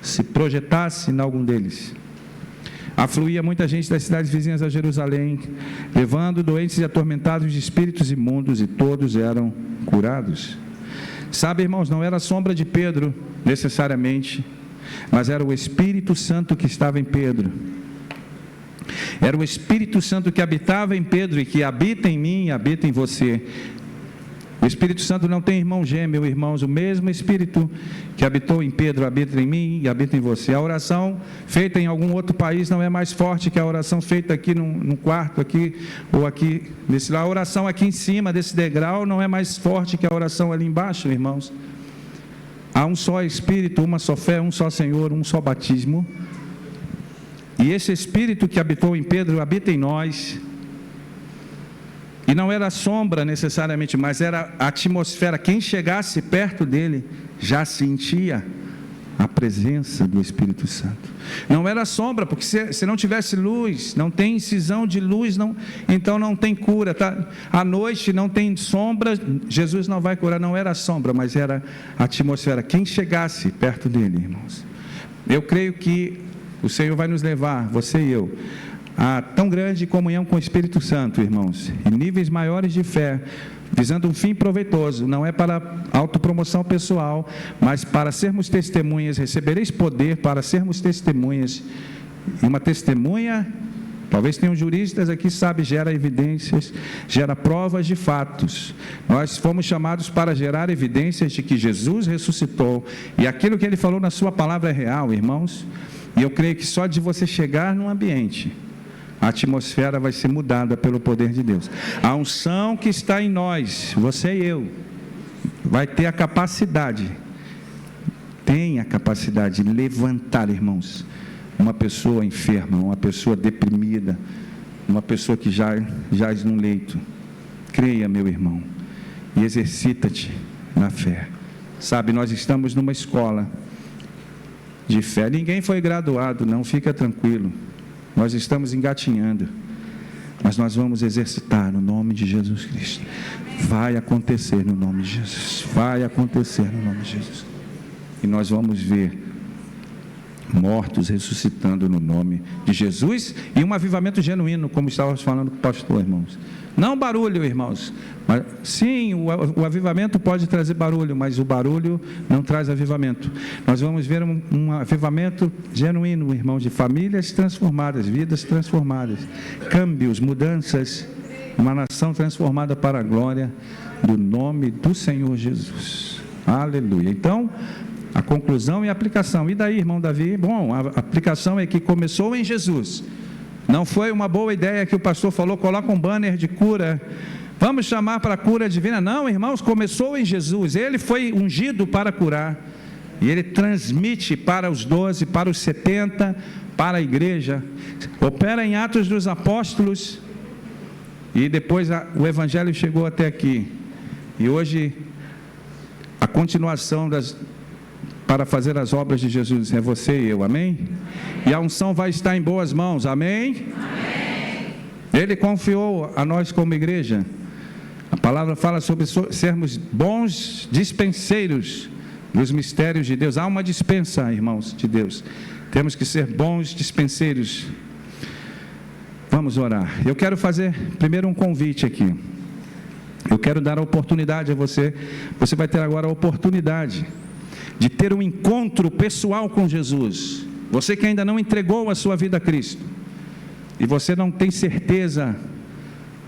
se projetasse em algum deles. Afluía muita gente das cidades vizinhas a Jerusalém, levando doentes e atormentados de espíritos imundos, e todos eram curados. Sabe, irmãos, não era a sombra de Pedro necessariamente, mas era o Espírito Santo que estava em Pedro. Era o Espírito Santo que habitava em Pedro, e que habita em mim e habita em você. O Espírito Santo não tem irmão gêmeo, irmãos. O mesmo Espírito que habitou em Pedro habita em mim e habita em você. A oração feita em algum outro país não é mais forte que a oração feita aqui num quarto, aqui ou aqui nesse lá. A oração aqui em cima desse degrau não é mais forte que a oração ali embaixo, irmãos. Há um só Espírito, uma só fé, um só Senhor, um só batismo. E esse Espírito que habitou em Pedro habita em nós. E não era a sombra necessariamente, mas era a atmosfera. Quem chegasse perto dele já sentia a presença do Espírito Santo. Não era a sombra, porque se não tivesse luz, não tem incisão de luz, então não tem cura. Tá? À noite não tem sombra, Jesus não vai curar. Não era a sombra, mas era a atmosfera. Quem chegasse perto dele, irmãos. Eu creio que o Senhor vai nos levar, você e eu, a tão grande comunhão com o Espírito Santo, irmãos, em níveis maiores de fé, visando um fim proveitoso. Não é para autopromoção pessoal, mas para sermos testemunhas. Recebereis poder para sermos testemunhas. E uma testemunha, talvez tenham juristas aqui, sabe, gera evidências, gera provas de fatos. Nós fomos chamados para gerar evidências de que Jesus ressuscitou, e aquilo que Ele falou na sua palavra é real, irmãos. E eu creio que só de você chegar num ambiente, a atmosfera vai ser mudada pelo poder de Deus. A unção que está em nós, você e eu, vai ter a capacidade, tem a capacidade de levantar, irmãos, uma pessoa enferma, uma pessoa deprimida, uma pessoa que jaz num leito. Creia, meu irmão, e exercita-te na fé. Sabe, nós estamos numa escola de fé. Ninguém foi graduado, não, fica tranquilo. Nós estamos engatinhando, mas nós vamos exercitar no nome de Jesus Cristo. Vai acontecer no nome de Jesus. Vai acontecer no nome de Jesus. E nós vamos ver mortos ressuscitando no nome de Jesus, e um avivamento genuíno, como estávamos falando com o pastor, irmãos. Não barulho, irmãos. Mas, sim, o avivamento pode trazer barulho, mas o barulho não traz avivamento. Nós vamos ver um avivamento genuíno, irmãos, de famílias transformadas, vidas transformadas, câmbios, mudanças, uma nação transformada para a glória do nome do Senhor Jesus. Aleluia. Então, a conclusão e a aplicação. E daí, irmão Davi? Bom, a aplicação é que começou em Jesus. Não foi uma boa ideia que o pastor falou, coloca um banner de cura, vamos chamar para a cura divina. Não, irmãos, começou em Jesus. Ele foi ungido para curar. E ele transmite para os 12, para os 70, para a igreja. Opera em Atos dos Apóstolos. E depois o evangelho chegou até aqui. E hoje, a continuação para fazer as obras de Jesus é você e eu, amém? E a unção vai estar em boas mãos, amém? Amém. Ele confiou a nós como igreja. A palavra fala sobre sermos bons dispenseiros dos mistérios de Deus. Há uma dispensa, irmãos, de Deus. Temos que ser bons dispenseiros. Vamos orar. Eu quero fazer primeiro um convite aqui. Eu quero dar a oportunidade a você. Você vai ter agora a oportunidade de ter um encontro pessoal com Jesus. Você que ainda não entregou a sua vida a Cristo, e você não tem certeza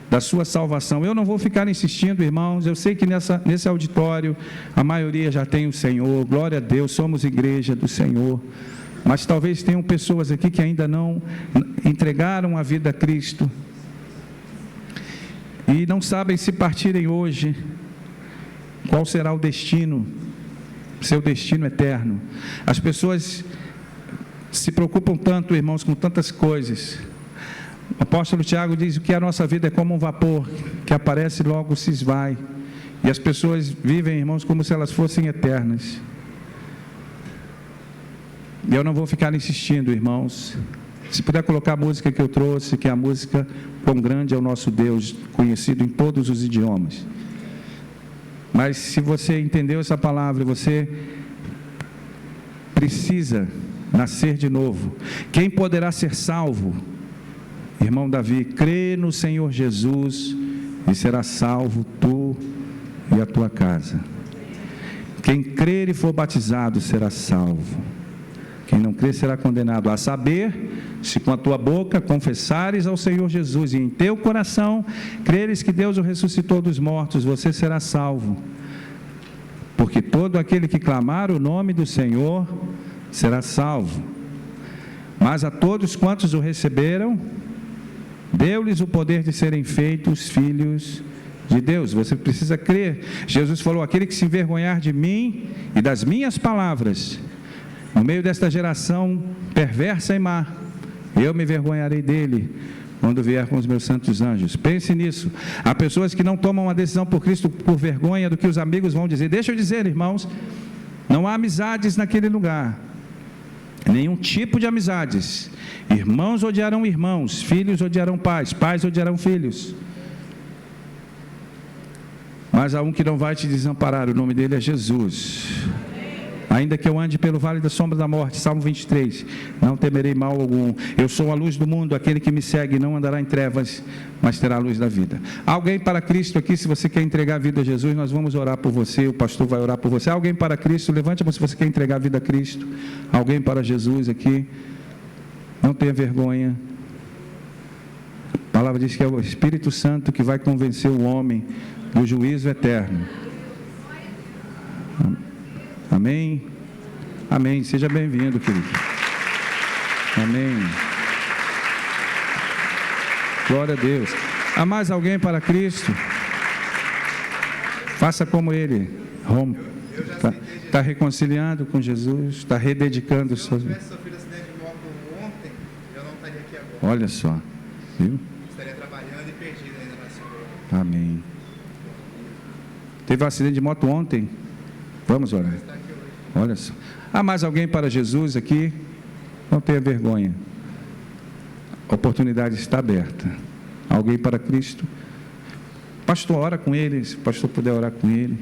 da sua salvação, eu não vou ficar insistindo, irmãos. Eu sei que nesse auditório a maioria já tem o Senhor, glória a Deus, somos igreja do Senhor, mas talvez tenham pessoas aqui que ainda não entregaram a vida a Cristo, e não sabem, se partirem hoje, qual será o destino, seu destino eterno. As pessoas se preocupam tanto, irmãos, com tantas coisas. O apóstolo Tiago diz que a nossa vida é como um vapor que aparece e logo se esvai, e as pessoas vivem, irmãos, como se elas fossem eternas. E eu não vou ficar insistindo, irmãos. Se puder colocar a música que eu trouxe, que é a música Quão Grande é o Nosso Deus, conhecido em todos os idiomas. Mas se você entendeu essa palavra, você precisa nascer de novo. Quem poderá ser salvo? Irmão Davi, crê no Senhor Jesus e será salvo tu e a tua casa. Quem crer e for batizado será salvo. Quem não crer será condenado. A saber, se com a tua boca confessares ao Senhor Jesus e em teu coração creres que Deus o ressuscitou dos mortos, você será salvo. Porque todo aquele que clamar o nome do Senhor será salvo. Mas a todos quantos o receberam, deu-lhes o poder de serem feitos filhos de Deus. Você precisa crer. Jesus falou: aquele que se envergonhar de mim e das minhas palavras, no meio desta geração perversa e má, eu me envergonharei dele quando vier com os meus santos anjos. Pense nisso. Há pessoas que não tomam uma decisão por Cristo por vergonha do que os amigos vão dizer. Deixa eu dizer, irmãos, não há amizades naquele lugar, nenhum tipo de amizades. Irmãos odiarão irmãos, filhos odiarão pais, pais odiarão filhos. Mas há um que não vai te desamparar, o nome dele é Jesus. Ainda que eu ande pelo vale da sombra da morte, Salmo 23, não temerei mal algum. Eu sou a luz do mundo, aquele que me segue não andará em trevas, mas terá a luz da vida. Alguém para Cristo aqui? Se você quer entregar a vida a Jesus, nós vamos orar por você, o pastor vai orar por você. Alguém para Cristo? Levante a mão se você quer entregar a vida a Cristo. Alguém para Jesus aqui? Não tenha vergonha. A palavra diz que é o Espírito Santo que vai convencer o homem do juízo eterno. Amém? Amém. Seja bem-vindo, querido. Amém. Glória a Deus. Há mais alguém para Cristo? Faça como ele. Está reconciliando com Jesus, está rededicando os seus. Olha só, viu? Estaria trabalhando e perdido ainda na segunda. Amém. Teve um acidente de moto ontem. Vamos orar. Olha só. Há mais alguém para Jesus aqui? Não tenha vergonha. A oportunidade está aberta. Alguém para Cristo? Pastor, ora com ele, se o pastor puder orar com ele.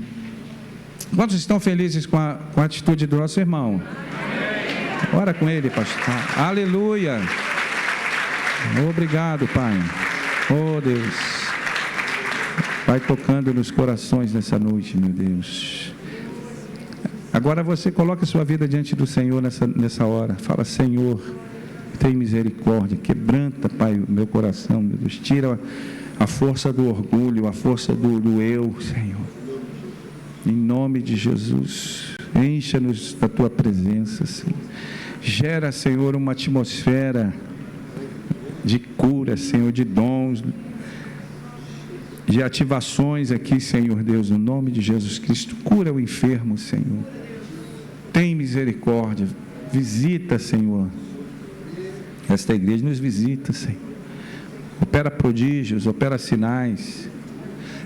Quantos estão felizes com a atitude do nosso irmão? Ora com ele, pastor. Aleluia. Obrigado, Pai. Oh, Deus. Vai tocando nos corações nessa noite, meu Deus. Agora você coloca a sua vida diante do Senhor nessa hora. Fala, Senhor, tem misericórdia. Quebranta, Pai, o meu coração, meu Deus. Tira a força do orgulho, a força do eu, Senhor. Em nome de Jesus. Encha-nos da Tua presença, Senhor. Gera, Senhor, uma atmosfera de cura, Senhor, de dons, de ativações aqui, Senhor Deus, no nome de Jesus Cristo. Cura o enfermo, Senhor. Tem misericórdia. Visita, Senhor, esta igreja. Nos visita, Senhor. Opera prodígios, opera sinais.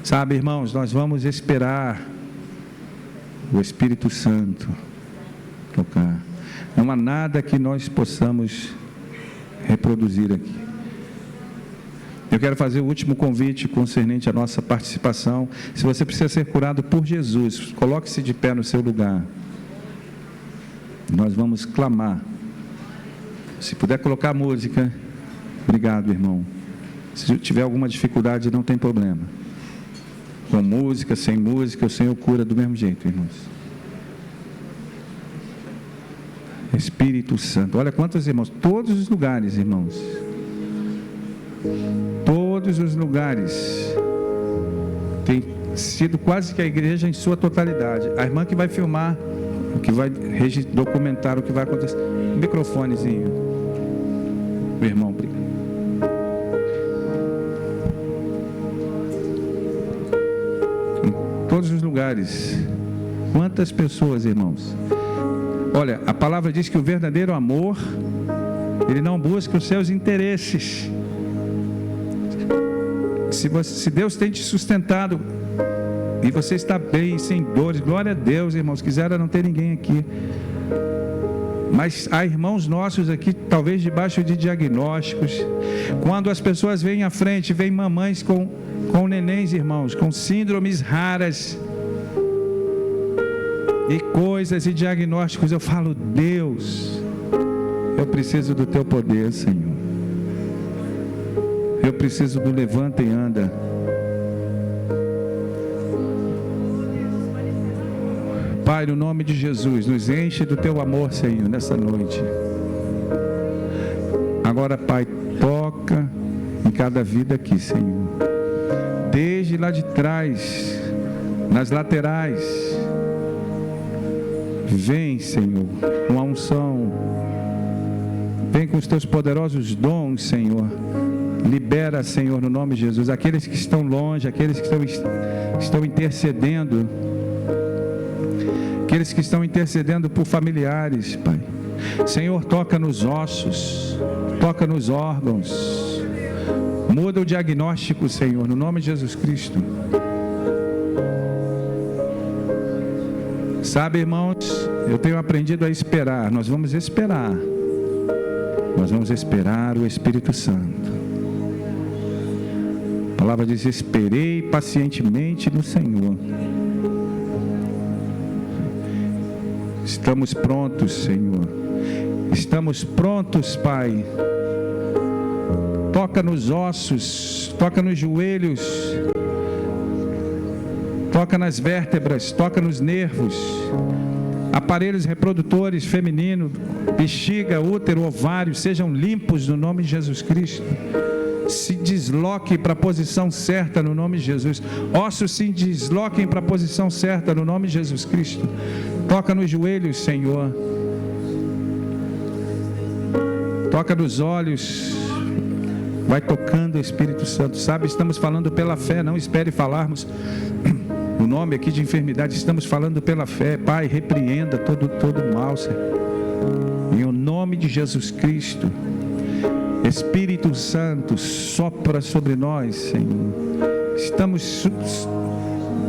Sabe, irmãos, nós vamos esperar o Espírito Santo tocar. Não há nada que nós possamos reproduzir aqui. Eu quero fazer o último convite concernente à nossa participação. Se você precisa ser curado por Jesus, coloque-se de pé no seu lugar. Nós vamos clamar. Se puder colocar a música. Obrigado, irmão. Se tiver alguma dificuldade, não tem problema. Com música, sem música, o Senhor cura do mesmo jeito, irmãos. Espírito Santo. Olha quantos irmãos. Todos os lugares, irmãos. Todos os lugares. Tem sido quase que a igreja em sua totalidade. A irmã que vai filmar, que vai documentar o que vai acontecer. Um microfonezinho. O irmão, obrigado. Em todos os lugares. Quantas pessoas, irmãos? Olha, a palavra diz que o verdadeiro amor, ele não busca os seus interesses. Se Deus tem te sustentado e você está bem, sem dores, glória a Deus, irmãos. Quisera não ter ninguém aqui, mas há irmãos nossos aqui, talvez debaixo de diagnósticos. Quando as pessoas vêm à frente, vêm mamães com nenéns, irmãos, com síndromes raras e coisas e diagnósticos. Eu falo, Deus, eu preciso do Teu poder, Senhor. Eu preciso do levanta e anda. Pai, no nome de Jesus, nos enche do Teu amor, Senhor, nessa noite. Agora, Pai, toca em cada vida aqui, Senhor. Desde lá de trás, nas laterais. Vem, Senhor, com a unção. Vem com os Teus poderosos dons, Senhor. Libera, Senhor, no nome de Jesus, aqueles que estão longe, aqueles que estão intercedendo, aqueles que estão intercedendo por familiares, Pai. Senhor, toca nos ossos, toca nos órgãos, muda o diagnóstico, Senhor, no nome de Jesus Cristo. Sabe, irmãos, eu tenho aprendido a esperar. Nós vamos esperar o Espírito Santo. A palavra diz: esperei pacientemente no Senhor. Estamos prontos, Senhor. Estamos prontos, Pai. Toca nos ossos, toca nos joelhos, toca nas vértebras, toca nos nervos, aparelhos reprodutores feminino, bexiga, útero, ovário, sejam limpos no nome de Jesus Cristo. Se desloque para a posição certa no nome de Jesus. Ossos se desloquem para a posição certa no nome de Jesus Cristo. Toca nos joelhos, Senhor. Toca nos olhos. Vai tocando o Espírito Santo. Sabe, estamos falando pela fé. Não espere falarmos o nome aqui de enfermidade. Estamos falando pela fé. Pai, repreenda todo mal, Senhor. Em o nome de Jesus Cristo. Espírito Santo, sopra sobre nós, Senhor. Estamos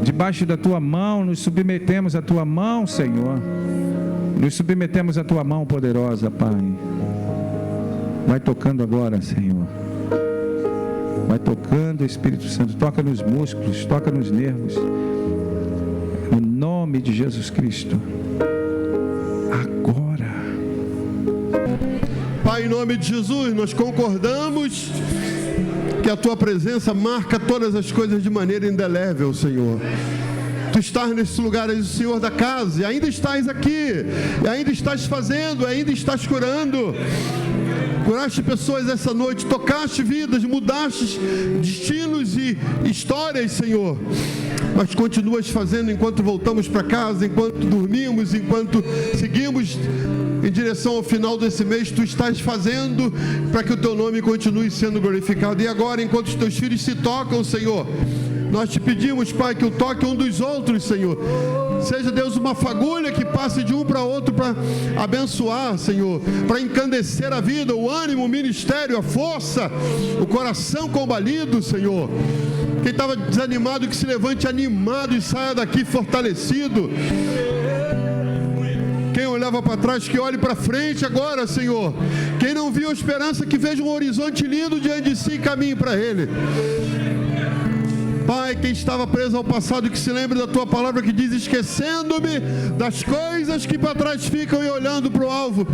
debaixo da Tua mão, nos submetemos à Tua mão, Senhor. Nos submetemos à Tua mão poderosa, Pai. Vai tocando agora, Senhor. Vai tocando, Espírito Santo. Toca nos músculos, toca nos nervos. No nome de Jesus Cristo. Agora. Pai, em nome de Jesus, nós concordamos que a Tua presença marca todas as coisas de maneira indelével, Senhor. Tu estás nesse lugar, és o Senhor da casa, e ainda estás aqui, e ainda estás fazendo, e ainda estás curando. Curaste pessoas essa noite, tocaste vidas, mudaste destinos e histórias, Senhor. Mas continuas fazendo enquanto voltamos para casa, enquanto dormimos, enquanto seguimos em direção ao final desse mês. Tu estás fazendo para que o Teu nome continue sendo glorificado. E agora, enquanto os Teus filhos se tocam, Senhor, nós te pedimos, Pai, que o toque um dos outros, Senhor. Seja, Deus, uma fagulha que passe de um para outro para abençoar, Senhor, para encandecer a vida, o ânimo, o ministério, a força, o coração combalido, Senhor. Quem estava desanimado, que se levante animado e saia daqui fortalecido. Quem olhava para trás, que olhe para frente agora, Senhor. Quem não viu a esperança, que veja um horizonte lindo diante de si e caminhe para Ele. Pai, quem estava preso ao passado, que se lembre da Tua palavra que diz: esquecendo-me das coisas que para trás ficam e olhando para o alvo,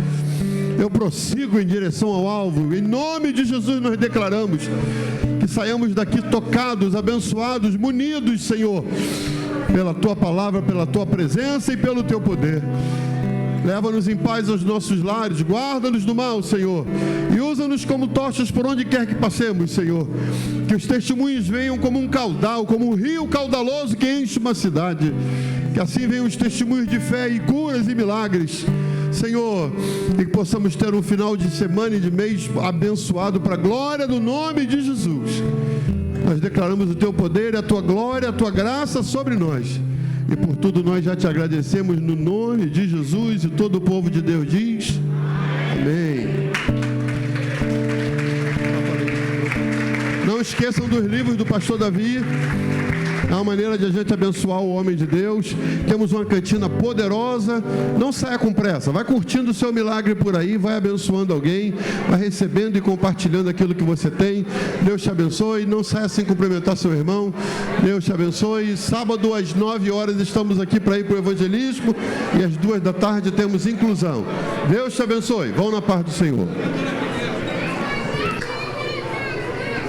eu prossigo em direção ao alvo. Em nome de Jesus nós declaramos que saiamos daqui tocados, abençoados, munidos, Senhor, pela Tua palavra, pela Tua presença e pelo Teu poder. Leva-nos em paz aos nossos lares, guarda-nos do mal, Senhor, e usa-nos como tochas por onde quer que passemos, Senhor. Que os testemunhos venham como um caudal, como um rio caudaloso que enche uma cidade. Que assim venham os testemunhos de fé e curas e milagres, Senhor, e que possamos ter um final de semana e de mês abençoado para a glória do nome de Jesus. Nós declaramos o Teu poder, a Tua glória, a Tua graça sobre nós. E por tudo nós já te agradecemos no nome de Jesus, e todo o povo de Deus diz amém. Não esqueçam dos livros do pastor Davi. É uma maneira de a gente abençoar o homem de Deus. Temos uma cantina poderosa. Não saia com pressa. Vai curtindo o seu milagre por aí. Vai abençoando alguém. Vai recebendo e compartilhando aquilo que você tem. Deus te abençoe. Não saia sem cumprimentar seu irmão. Deus te abençoe. Sábado às 9 horas estamos aqui para ir para o evangelismo. E às 2 da tarde temos inclusão. Deus te abençoe. Vão na paz do Senhor.